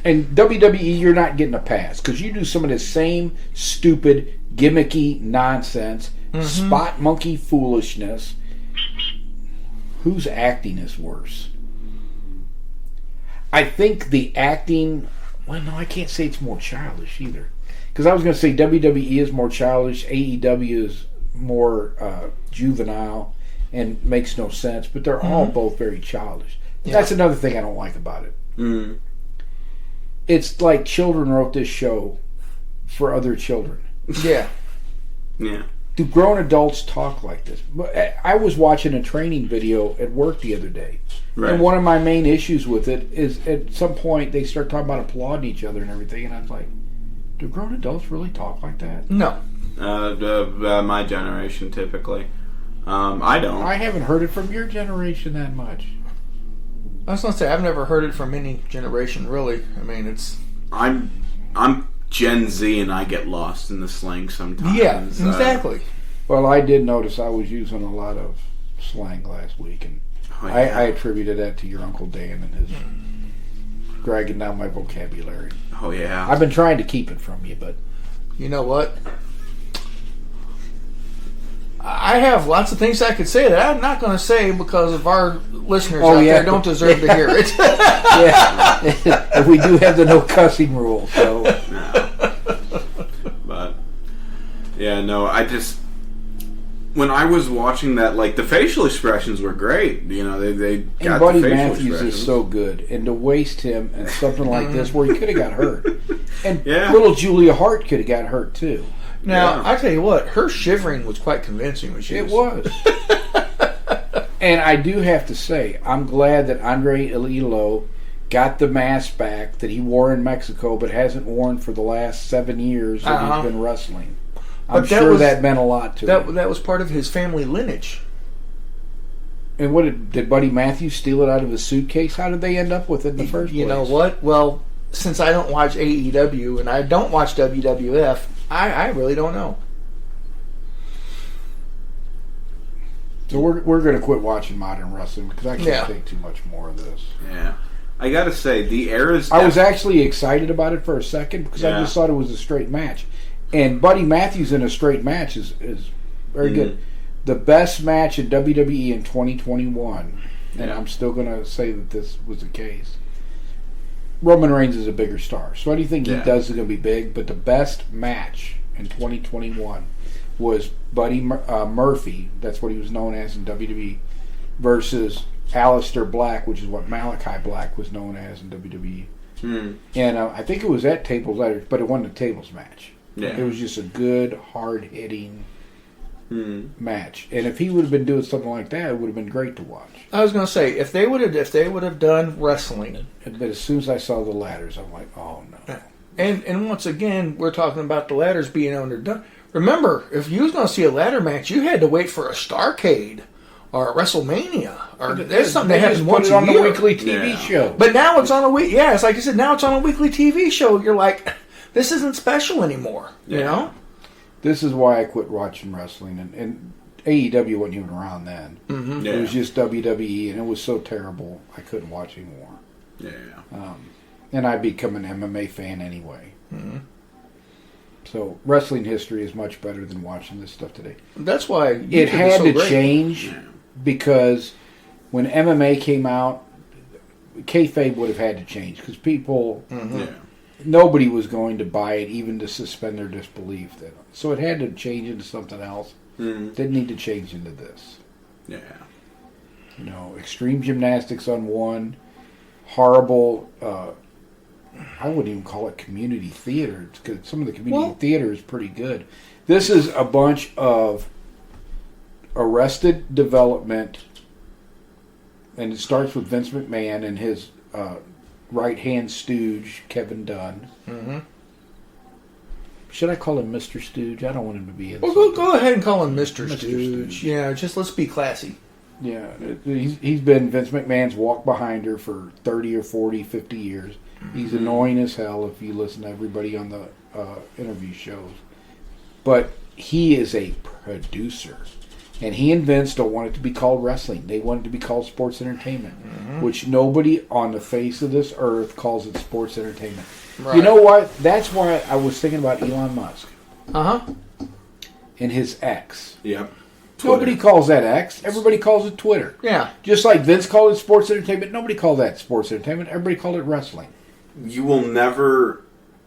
And WWE, you're not getting a pass because you do some of the same stupid, gimmicky nonsense, spot monkey foolishness. Whose acting is worse? I think the acting, well, no, I can't say it's more childish either. Because I was going to say WWE is more childish, AEW is more juvenile, and makes no sense, but they're all both very childish. Yeah. That's another thing I don't like about it. It's like children wrote this show for other children. Yeah. Yeah. Do grown adults talk like this? I was watching a training video at work the other day. Right. And one of my main issues with it is at some point they start talking about applauding each other and everything, and I was like, do grown adults really talk like that? No. My generation, typically. I don't. I haven't heard it from your generation that much. I was going to say, I've never heard it from any generation, really. I mean, it's... I'm Gen Z, and I get lost in the slang sometimes. Yeah, exactly. Well, I did notice I was using a lot of slang last week, and I attributed that to your Uncle Dan and his dragging down my vocabulary. Oh, yeah. I've been trying to keep it from you, but... You know what? I have lots of things I could say that I'm not going to say because of our listeners out there don't deserve to hear it. And we do have the no cussing rule, so... No. But, yeah, no, I just... When I was watching that, like, the facial expressions were great. You know, they got Buddy the facial Matthews expressions. is so good. And to waste him in something like this where he could have got hurt. And little Julia Hart could have got hurt, too. Now, I tell you what, her shivering was quite convincing when she was. And I do have to say, I'm glad that Andre Ililo got the mask back that he wore in Mexico but hasn't worn for the last 7 years that he's been wrestling. I'm sure that meant a lot to him. That was part of his family lineage. And what did Buddy Matthews steal it out of his suitcase? How did they end up with it in the first place? You know what? Well, since I don't watch AEW and I don't watch WWF, I really don't know. So we're going to quit watching modern wrestling because I can't take too much more of this. Yeah. I got to say, the era's... I was actually excited about it for a second because I just thought it was a straight match. And Buddy Matthews in a straight match is very good. The best match in WWE in 2021, and I'm still going to say that this was the case, Roman Reigns is a bigger star. So anything he does is going to be big, but the best match in 2021 was Buddy Murphy, that's what he was known as in WWE, versus Aleister Black, which is what Malachi Black was known as in WWE. And I think it was at Tables Ladders, but it wasn't a tables match. It was just a good, hard-hitting match. And if he would have been doing something like that, it would have been great to watch. I was going to say, if they would have done wrestling... But as soon as I saw the ladders, I'm like, oh, no. And once again, we're talking about the ladders being underdone. Remember, if you was going to see a ladder match, you had to wait for a Starrcade or a WrestleMania. Or there's something that happens once a year. Put it on the weekly TV show. But now it's on a week. Yeah, it's like I said, now it's on a weekly TV show. You're like, this isn't special anymore. You know? This is why I quit watching wrestling. And AEW wasn't even around then. It was just WWE, and it was so terrible, I couldn't watch anymore. And I'd become an MMA fan anyway. Mm-hmm. So wrestling history is much better than watching this stuff today. That's why It YouTube is had so to great. change because when MMA came out, kayfabe would have had to change because people, Mm-hmm. Yeah. nobody was going to buy it even to suspend their disbelief. So it had to change into something else. Mm. Didn't need to change into this. Yeah. You know, extreme gymnastics on one, horrible. I wouldn't even call it community theater because some of the community theater is pretty good. This is a bunch of Arrested Development, and it starts with Vince McMahon and his right-hand stooge, Kevin Dunn. Mm-hmm. Should I call him Mr. Stooge? I don't want him to be Well, insulted. go ahead and call him Mr. Mr. Stooge. Stooge. Yeah, just let's be classy. Yeah, he's been Vince McMahon's walk behind her for 30 or 40, 50 years. He's annoying as hell if you listen to everybody on the interview shows. But he is a producer. And he and Vince don't want it to be called wrestling. They want it to be called sports entertainment, which nobody on the face of this earth calls it sports entertainment. Right. You know what? That's why I was thinking about Elon Musk Uh-huh. and his X. Yep. Nobody calls that X. Everybody calls it Twitter. Yeah. Just like Vince called it sports entertainment, nobody called that sports entertainment. Everybody called it wrestling. You will never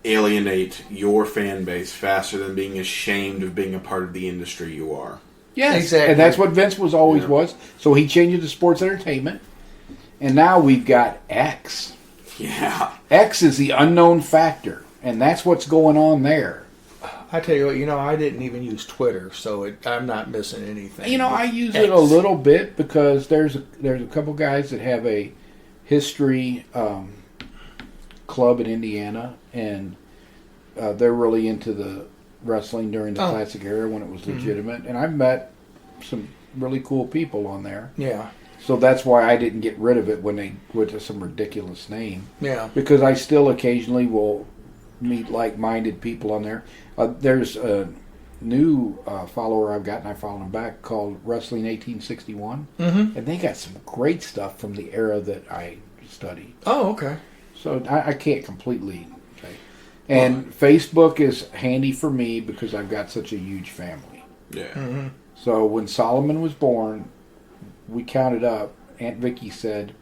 alienate your fan base faster than being ashamed of being a part of the industry you are. Yes, Exactly. and that's what Vince always Yeah. was. So he changed it to sports entertainment, and now we've got X. Yeah. X is the unknown factor, and that's what's going on there. I tell you what, I didn't even use Twitter, so I'm not missing anything. I use it a little bit because there's a couple guys that have a history club in Indiana, and they're really into the wrestling during the classic era when it was legitimate. And I've met some really cool people on there. Yeah. So that's why I didn't get rid of it when they went to some ridiculous name. Yeah. Because I still occasionally will meet like-minded people on there. There's a new follower I've got, and I follow him back, called Wrestling 1861. Mm-hmm. And they got some great stuff from the era that I studied. Oh, okay. So I can't completely say. And Facebook is handy for me because I've got such a huge family. Yeah. Mm-hmm. So when Solomon was born, we counted up. Aunt Vicky said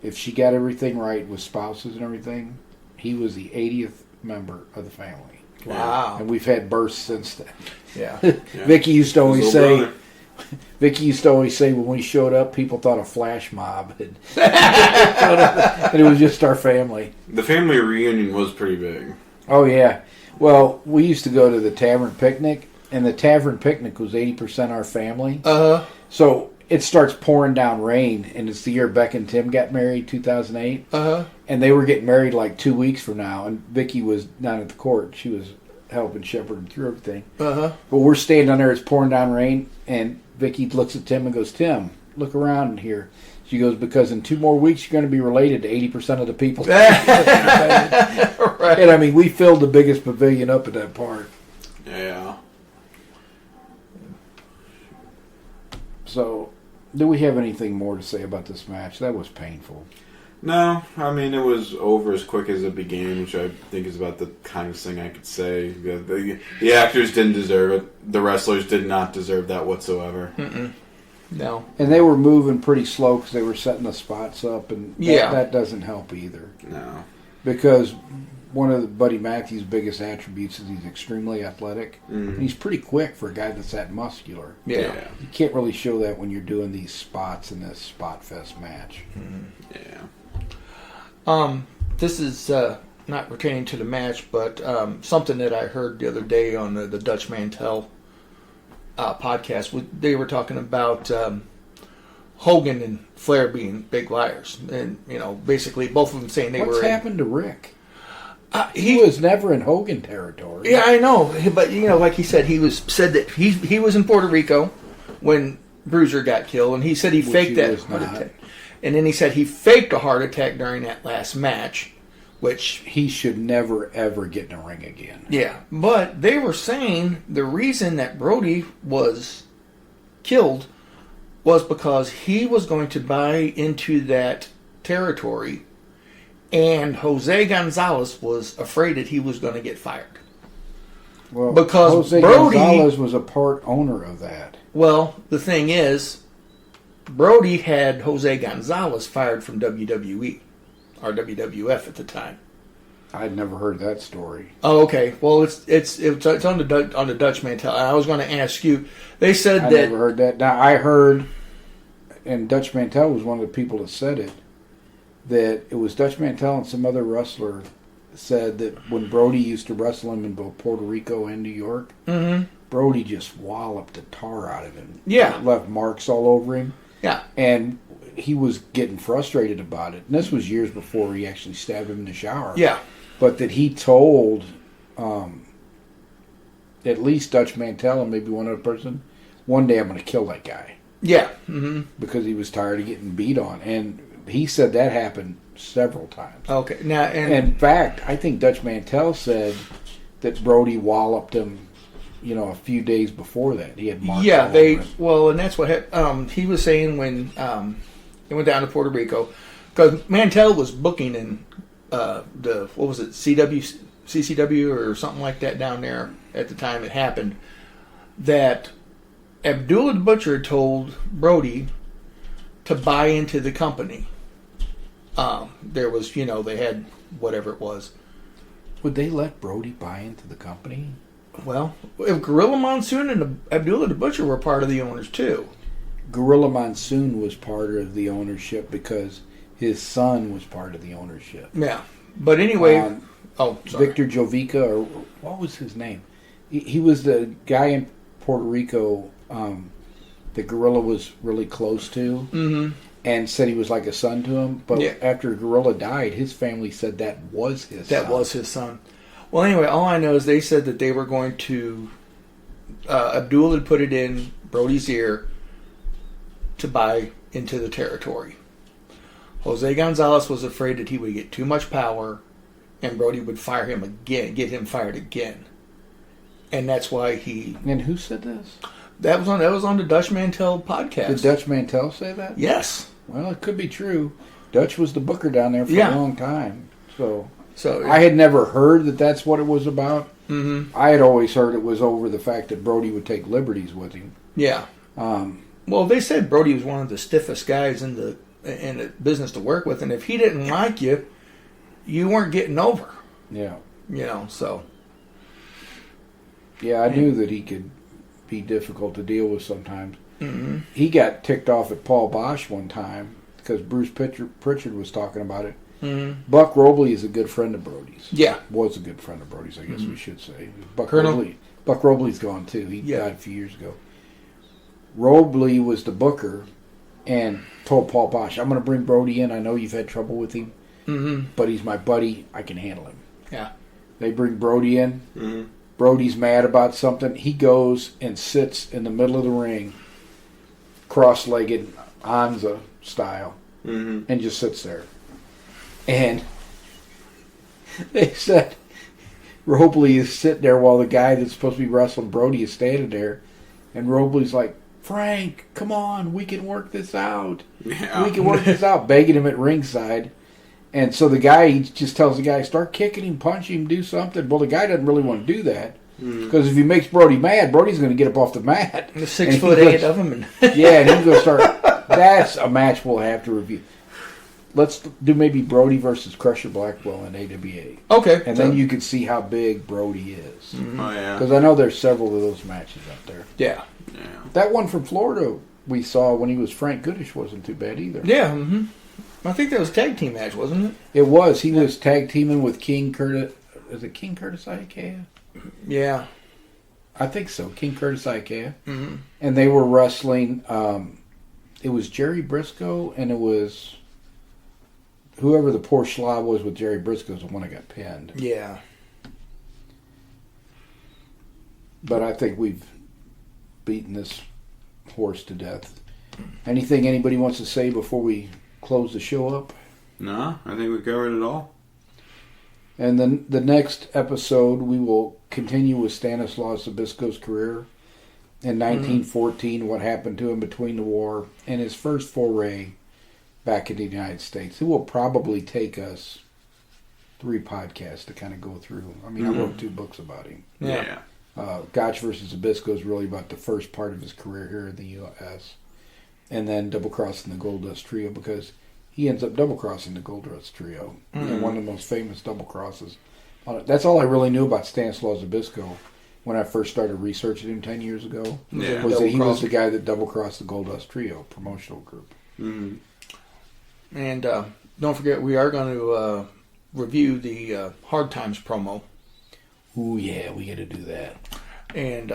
if she got everything right with spouses and everything, he was the 80th member of the family. Wow. And we've had births since then. Yeah. Vicky used to always His say, little brother. Vicky used to always say when we showed up, people thought a flash mob. And it was just our family. The family reunion was pretty big. Oh, yeah. Well, we used to go to the tavern picnic, and the tavern picnic was 80% our family. Uh-huh. So it starts pouring down rain, and it's the year Beck and Tim got married, 2008. Uh-huh. And they were getting married like 2 weeks from now, and Vicky was down at the court. She was helping shepherd them through everything. Uh-huh. But we're standing down there, it's pouring down rain, and Vicky looks at Tim and goes, Tim, look around here. She goes, because in 2 more weeks, you're going to be related to 80% of the people. Right. And I mean, we filled the biggest pavilion up at that park. Yeah. So, do we have anything more to say about this match? That was painful. No, I mean, it was over as quick as it began, which I think is about the kindest thing I could say. The actors didn't deserve it. The wrestlers did not deserve that whatsoever. Mm-mm. No. And they were moving pretty slow because they were setting the spots up, and that doesn't help either. No. Because one of Buddy Matthews' biggest attributes is he's extremely athletic. Mm. And he's pretty quick for a guy that's that muscular. Yeah. You can't really show that when you're doing these spots in this Spot Fest match. Yeah. This is not pertaining to the match, but something that I heard the other day on the Dutch Mantel podcast. They were talking about Hogan and Flair being big liars, and basically both of them saying they What's were. happened to Rick? He He was never in Hogan territory. Yeah, I know, but like he said, said that he was in Puerto Rico when Bruiser got killed, and he said he faked he that was heart not. attack. And then he said he faked a heart attack during that last match, which He should never, ever get in a ring again. yeah. But they were saying the reason that Brody was killed was because he was going to buy into that territory And Jose Gonzalez was afraid that he was going to get fired. Well, Because Jose Brody- Gonzalez was a part owner of that. Well, the thing is, Brody had Jose Gonzalez fired from WWE or WWF at the time. I'd never heard that story. Oh, okay. Well, it's on the Dutch Mantel. I was going to ask you. They said I that. never heard that. Now I heard, and Dutch Mantel was one of the people that said it. That it was Dutch Mantel and some other wrestler said that when Brody used to wrestle him in both Puerto Rico and New York, Brody just walloped the tar out of him. Yeah. Left marks all over him. Yeah. And he was getting frustrated about it. And this was years before he actually stabbed him in the shower. Yeah. But that he told at least Dutch Mantel and maybe one other person, one day I'm going to kill that guy. Yeah. Mm-hmm. Because he was tired of getting beat on. And he said that happened several times. Okay. Now, and In fact, I think Dutch Mantel said that Brody walloped him, a few days before that. He had marks all over him. Well, and that's what he was saying when he went down to Puerto Rico, because Mantel was booking in CCW or something like that down there at the time it happened, that Abdullah the Butcher told Brody to buy into the company. There was, they had whatever it was. Would they let Brody buy into the company? Well, if Gorilla Monsoon and Abdullah the Butcher were part of the owners too. Gorilla Monsoon was part of the ownership because his son was part of the ownership. Yeah. But anyway, sorry. Victor Jovica, or what was his name? He was the guy in Puerto Rico that Gorilla was really close to, and said he was like a son to him. But after Gorilla died, his family said that was his son. That was his son. Well, anyway, all I know is they said that they were going to... Abdul had put it in Brody's ear to buy into the territory. Jose Gonzalez was afraid that he would get too much power and Brody would fire him again, get him fired again. And that's why he... And who said this? That was on the Dutch Mantel podcast. Did Dutch Mantel say that? Yes. Well, it could be true. Dutch was the booker down there for a long time. So I had never heard that that's what it was about. Mm-hmm. I had always heard it was over the fact that Brody would take liberties with him. Yeah. Well, they said Brody was one of the stiffest guys in the business to work with, and if he didn't like you, you weren't getting over. Yeah. So. Yeah, I knew that he could be difficult to deal with sometimes. Mm-hmm. He got ticked off at Paul Bosch one time because Bruce Pritchard was talking about it. Mm-hmm. Buck Robley is a good friend of Brody's. Yeah. Was a good friend of Brody's, I guess we should say. Buck Colonel? Robley's gone too. He died a few years ago. Robley was the booker and told Paul Bosch, I'm going to bring Brody in. I know you've had trouble with him, but he's my buddy. I can handle him. Yeah. They bring Brody in. Mm-hmm. Brody's mad about something. He goes and sits in the middle of the ring, cross-legged, Anza style, and just sits there. And they said Robley is sitting there while the guy that's supposed to be wrestling Brody is standing there. And Robley's like, Frank, come on, we can work this out. Yeah. We can work this out, begging him at ringside. And so the guy, he just tells the guy, start kicking him, punch him, do something. Well, the guy doesn't really want to do that. Because if he makes Brody mad, Brody's going to get up off the mat. The 6'8" of him. Yeah, and he's going to start. That's a match we'll have to review. Let's do maybe Brody versus Crusher Blackwell in AWA. Okay. And then you can see how big Brody is. Oh, yeah. Because I know there's several of those matches out there. Yeah. That one from Florida we saw when he was Frank Goodish wasn't too bad either. Yeah. I think that was a tag team match, wasn't it? It was. He was tag teaming with King Curtis. Is it King Curtis Ikea? Yeah. I think so. King Curtis Ikea. Mm-hmm. And they were wrestling. It was Jerry Briscoe and it was whoever the poor slob was with Jerry Briscoe was the one that got pinned. Yeah. But I think we've beaten this horse to death. Anything anybody wants to say before we close the show up? No, I think we covered it all. And then the next episode, we will continue with Stanislaus Zbyszko's career in 1914, what happened to him between the war and his first foray back in the United States. It will probably take us 3 podcasts to kind of go through. I mean, I wrote 2 books about him. Yeah. Gotch versus Zbyszko is really about the first part of his career here in the U.S. And then Double Crossing the Gold Dust Trio, because he ends up double crossing the Gold Dust Trio. And one of the most famous double crosses. That's all I really knew about Stanislaus Zbyszko when I first started researching him 10 years ago. Was that he was the guy that double crossed the Gold Dust Trio promotional group. Mm-hmm. And don't forget, we are going to review the Hard Times promo. Ooh, yeah, we got to do that. And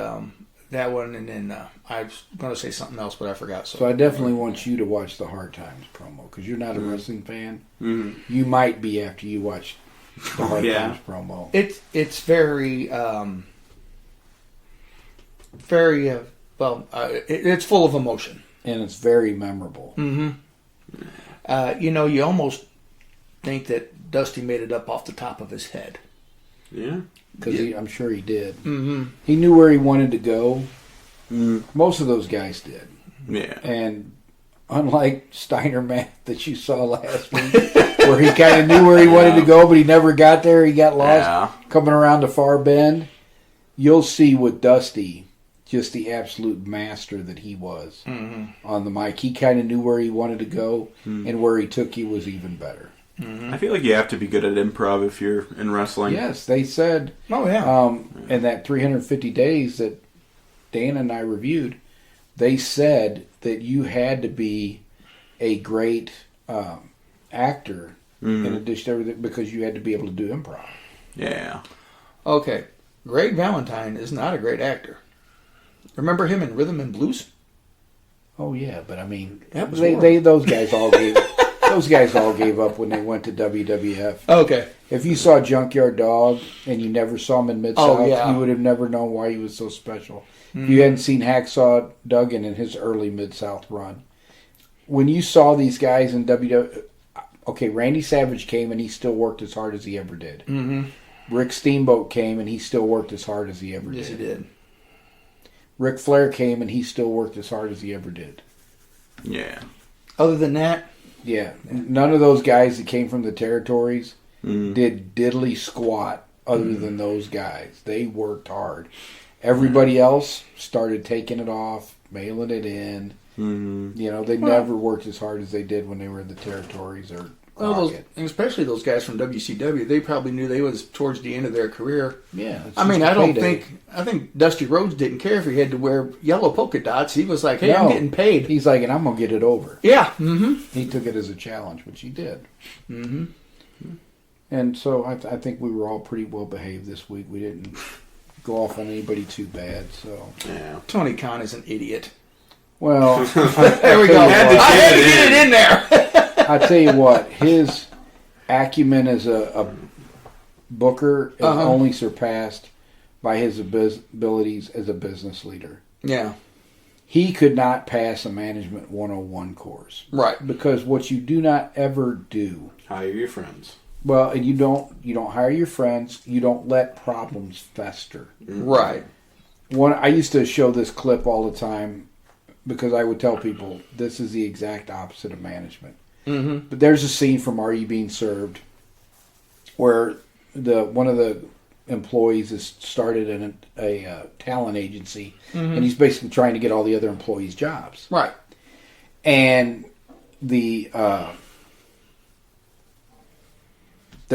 that one, and then I was going to say something else, but I forgot. So I definitely want you to watch the Hard Times promo, because you're not a wrestling fan. You might be after you watch the Hard Times promo. It's very, it's full of emotion. And it's very memorable. You almost think that Dusty made it up off the top of his head. Yeah. Because I'm sure he did. He knew where he wanted to go. Most of those guys did. Yeah. And unlike Steiner Matt that you saw last week, where he kind of knew where he wanted to go, but he never got there, he got lost coming around the far bend, you'll see with Dusty just the absolute master that he was on the mic. He kind of knew where he wanted to go, and where he took you was even better. I feel like you have to be good at improv if you're in wrestling. Yes, they said in that 350 days that Dan and I reviewed, they said that you had to be a great actor in addition to everything, because you had to be able to do improv. Yeah. Okay. Greg Valentine is not a great actor. Remember him in Rhythm and Blues? Oh yeah, but I mean, those guys all gave up when they went to WWF. Okay. If you saw Junkyard Dog and you never saw him in Mid-South, you would have never known why he was so special. If you hadn't seen Hacksaw Duggan in his early Mid-South run. When you saw these guys in WWF, okay, Randy Savage came and he still worked as hard as he ever did. Rick Steamboat came and he still worked as hard as he ever did. Yes, he did. Ric Flair came and he still worked as hard as he ever did. Yeah. Other than that? Yeah. None of those guys that came from the territories did diddly squat other than those guys. They worked hard. Everybody else started taking it off, mailing it in. They never worked as hard as they did when they were in the territories or especially those guys from WCW, they probably knew they was towards the end of their career. Yeah. I think Dusty Rhodes didn't care if he had to wear yellow polka dots. He was like, hey, I'm getting paid. He's like, and I'm going to get it over. Yeah. He took it as a challenge, which he did. And so I think we were all pretty well behaved this week. We didn't go off on anybody too bad. So Tony Khan is an idiot. Well, there we go. I had to get it in there. I tell you what, his acumen as a booker is only surpassed by his abilities as a business leader. Yeah. He could not pass a management 101 course. Right. Because what you do not ever do, hire your friends. Well, and you don't hire your friends, you don't let problems fester. Right. I used to show this clip all the time because I would tell people this is the exact opposite of management. But there's a scene from Are You Being Served where one of the employees has started in a talent agency, and he's basically trying to get all the other employees jobs. Right. And they're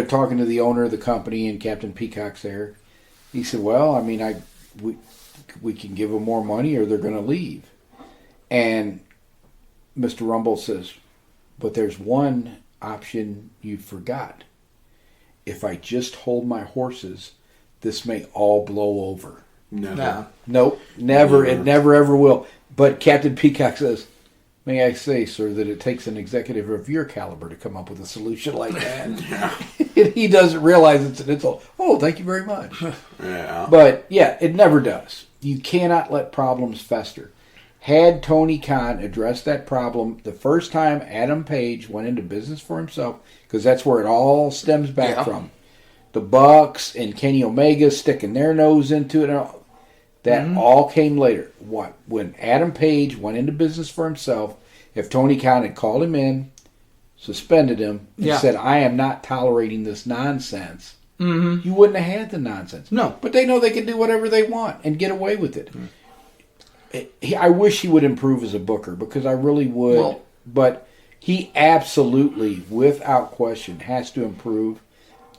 talking to the owner of the company, and Captain Peacock's there. He said, well, I mean, we can give them more money or they're going to leave. And Mr. Rumble says, but there's one option you forgot. If I just hold my horses, this may all blow over. Never. Nope, never. It never ever will. But Captain Peacock says, may I say, sir, that it takes an executive of your caliber to come up with a solution like that. He doesn't realize it's an insult. Oh, thank you very much. Yeah. But, yeah, it never does. You cannot let problems fester. Had Tony Khan addressed that problem the first time Adam Page went into business for himself, because that's where it all stems back from. The Bucks and Kenny Omega sticking their nose into it. And all, that all came later. When Adam Page went into business for himself, if Tony Khan had called him in, suspended him, and Yeah. said, I am not tolerating this nonsense, Mm-hmm. you wouldn't have had the nonsense. No. But they know they can do whatever they want and get away with it. I wish he would improve as a booker, because I really would. Well- But he absolutely, without question, has to improve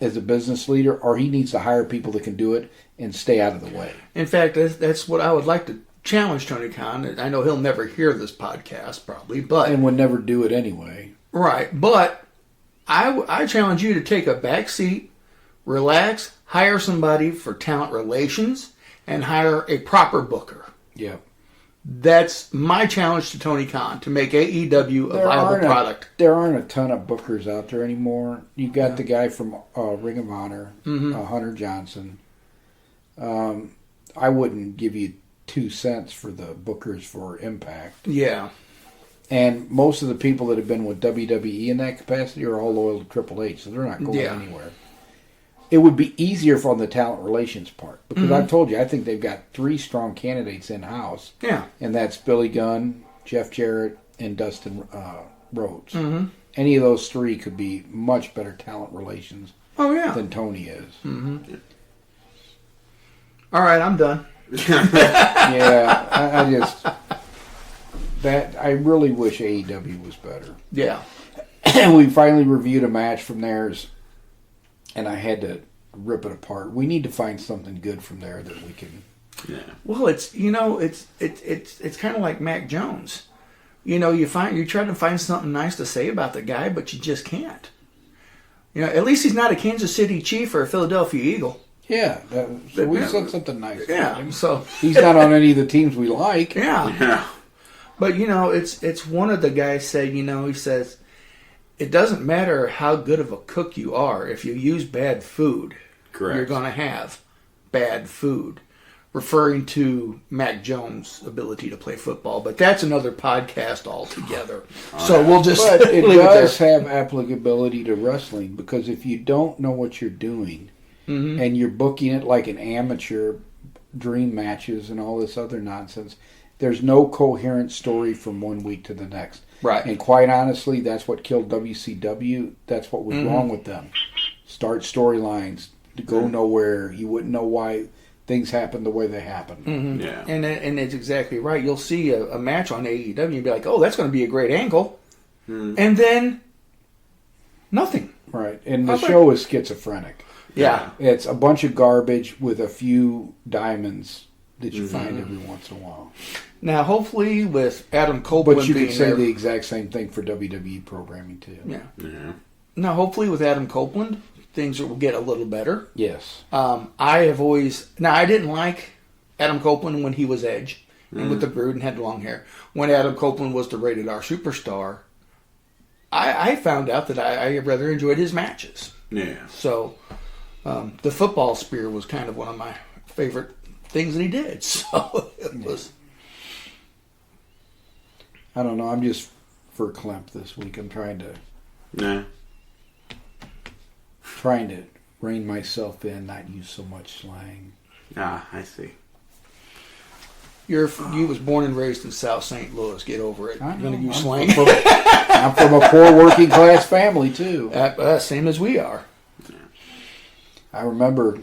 as a business leader, or he needs to hire people that can do it and stay out of the way. In fact, that's what I would like to challenge Tony Khan. I know he'll never hear this podcast, probably, but And would never do it anyway. right. But I challenge you to take a back seat, relax, hire somebody for talent relations, and hire a proper booker. Yeah. That's my challenge to Tony Khan, to make AEW a viable product. There aren't a ton of bookers out there anymore. You got the guy from Ring of Honor, Hunter Johnson. I wouldn't give you 2 cents for the bookers for Impact. Yeah. And most of the people that have been with WWE in that capacity are all loyal to Triple H, so they're not going anywhere. It would be easier on the talent relations part, because I've told you, I think they've got 3 strong candidates in-house. Yeah. And that's Billy Gunn, Jeff Jarrett, and Dustin Rhodes. Mm-hmm. Any of those 3 could be much better talent relations than Tony is. Mm-hmm. All right, I'm done. Yeah, I just... I really wish AEW was better. Yeah. And we finally reviewed a match from theirs, and I had to rip it apart. We need to find something good from there that we can... Yeah. Well, it's kind of like Mac Jones. You try to find something nice to say about the guy, but you just can't. At least he's not a Kansas City Chief or a Philadelphia Eagle. Yeah, so we said something nice. Yeah, so he's not on any of the teams we like. Yeah. But it's one of the guys said, he says, it doesn't matter how good of a cook you are. If you use bad food, Correct. you're going to have bad food. Referring to Mac Jones' ability to play football, but that's another podcast altogether. So we'll just But it leave does it there. have applicability to wrestling, because if you don't know what you're doing and you're booking it like an amateur, dream matches and all this other nonsense, there's no coherent story from one week to the next. Right. And quite honestly, that's what killed WCW. That's what was wrong with them. Start storylines to go nowhere. You wouldn't know why things happen the way they happen. Yeah. And it's exactly right. You'll see a match on AEW and be like, oh, that's going to be a great angle. And then nothing. Right. And the show is schizophrenic. Yeah. It's a bunch of garbage with a few diamonds that you find every once in a while. Now, hopefully, with Adam Copeland But you being could say there, the exact same thing for WWE programming, too. yeah. Yeah. Now, hopefully, with Adam Copeland, things will get a little better. Yes. I have always... Now, I didn't like Adam Copeland when he was Edge and with the Brood and had long hair. When Adam Copeland was the Rated R Superstar, I found out that I rather enjoyed his matches. Yeah. So, the football spear was kind of one of my favorite things that he did. So, it was... I don't know. I'm just for Klemp this week. I'm trying to rein myself in, not use so much slang. Ah, I see. You was born and raised in South St. Louis. Get over it. You're going to use slang. I'm from a poor working class family, too. Same as we are. I remember,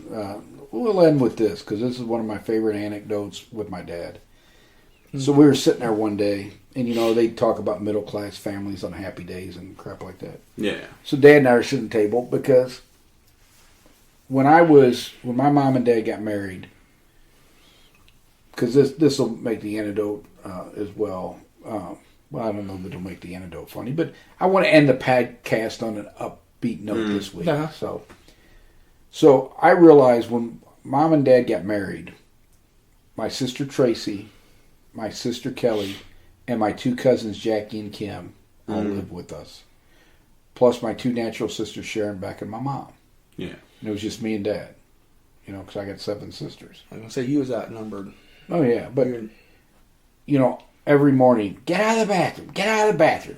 we'll end with this, because this is one of my favorite anecdotes with my dad. So we were sitting there one day, and they talk about middle class families on happy days and crap like that. Yeah. So Dad and I are sitting at the table, because when my mom and Dad got married, because this will make the anecdote as well. Well, I don't know that it'll make the anecdote funny, but I want to end the podcast on an upbeat note this week. Uh-huh. So I realized when Mom and Dad got married, my sister Tracy, my sister Kelly, and my 2 cousins Jackie and Kim all live with us. Plus my 2 natural sisters Sharon, Beck, and my mom. Yeah. And it was just me and Dad. Because I got 7 sisters. I was going to say, you was outnumbered. Oh, yeah. But, every morning, get out of the bathroom. Get out of the bathroom.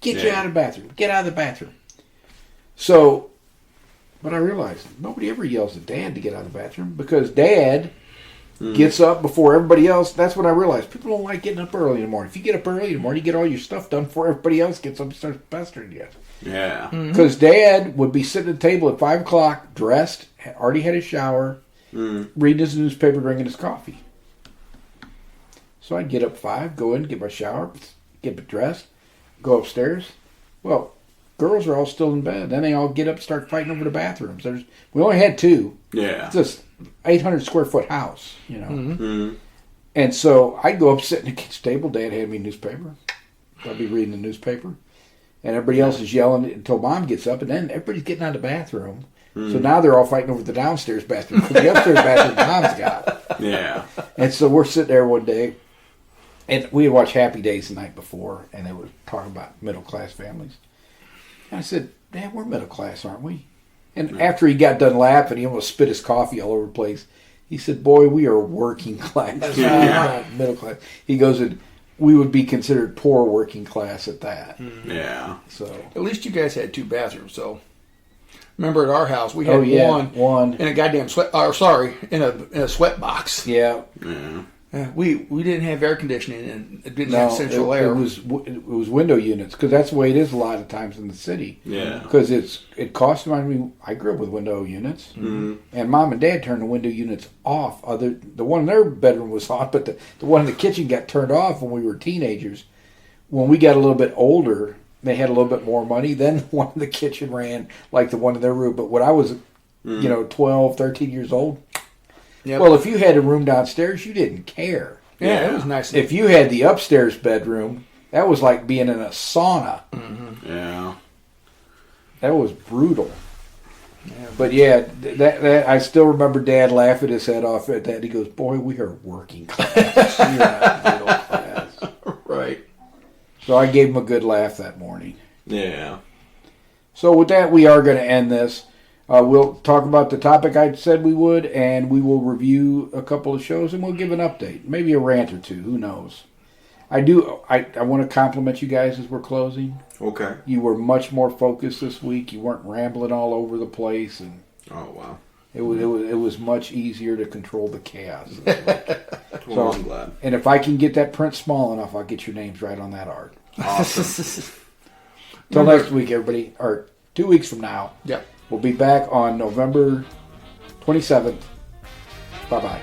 Get you out of the bathroom. Get out of the bathroom. So, but I realized nobody ever yells at Dad to get out of the bathroom, because Dad gets up before everybody else. That's when I realized people don't like getting up early in the morning. If you get up early in the morning, you get all your stuff done before everybody else gets up and starts pestering you. Yeah. Because Dad would be sitting at the table at 5 o'clock, dressed, already had his shower, reading his newspaper, drinking his coffee. So I'd get up 5, go in, get my shower, get dressed, go upstairs. Well, girls are all still in bed. Then they all get up and start fighting over the bathrooms. We only had 2. Yeah. It's this 800 square foot house, you know. And so I'd go up, sit in the kitchen table. Dad had me a newspaper. I'd be reading the newspaper. And everybody else is yelling until Mom gets up. And then everybody's getting out of the bathroom. So now they're all fighting over the downstairs bathroom. Because the upstairs bathroom Mom's got. Yeah. And so we're sitting there one day. And we had watched Happy Days the night before. And they were talking about middle-class families. And I said, Dad, we're middle class, aren't we? And after he got done laughing, he almost spit his coffee all over the place. He said, boy, we are working class, not middle class. He goes, and we would be considered poor working class at that. Yeah. So At least you guys had 2 bathrooms, so. Remember at our house, we had one in a goddamn in a sweat box. Yeah. We didn't have air conditioning and it didn't have central air. It was window units, because that's the way it is a lot of times in the city. Yeah. Because it costs money. I mean, I grew up with window units, and Mom and Dad turned the window units off. The one in their bedroom was on, but the one in the kitchen got turned off when we were teenagers. When we got a little bit older, they had a little bit more money. Then one in the kitchen ran like the one in their room. But when I was, 12, 13 years old. Yep. Well, if you had a room downstairs, you didn't care. Yeah, it was nice. If you had the upstairs bedroom, that was like being in a sauna. Yeah. That was brutal. Yeah. But yeah, that I still remember Dad laughing his head off at that. He goes, "Boy, we are working class. You're not middle class." Right. So I gave him a good laugh that morning. Yeah. So with that, we are going to end this. We'll talk about the topic I said we would, and we will review a couple of shows, and we'll give an update. Maybe a rant or two. Who knows? I want to compliment you guys as we're closing. Okay. You were much more focused this week. You weren't rambling all over the place, and Oh, wow. it was much easier to control the chaos. Well, I'm glad. And if I can get that print small enough, I'll get your names right on that art. Awesome. Till next week, everybody, or 2 weeks from now. Yep. We'll be back on November 27th. Bye-bye.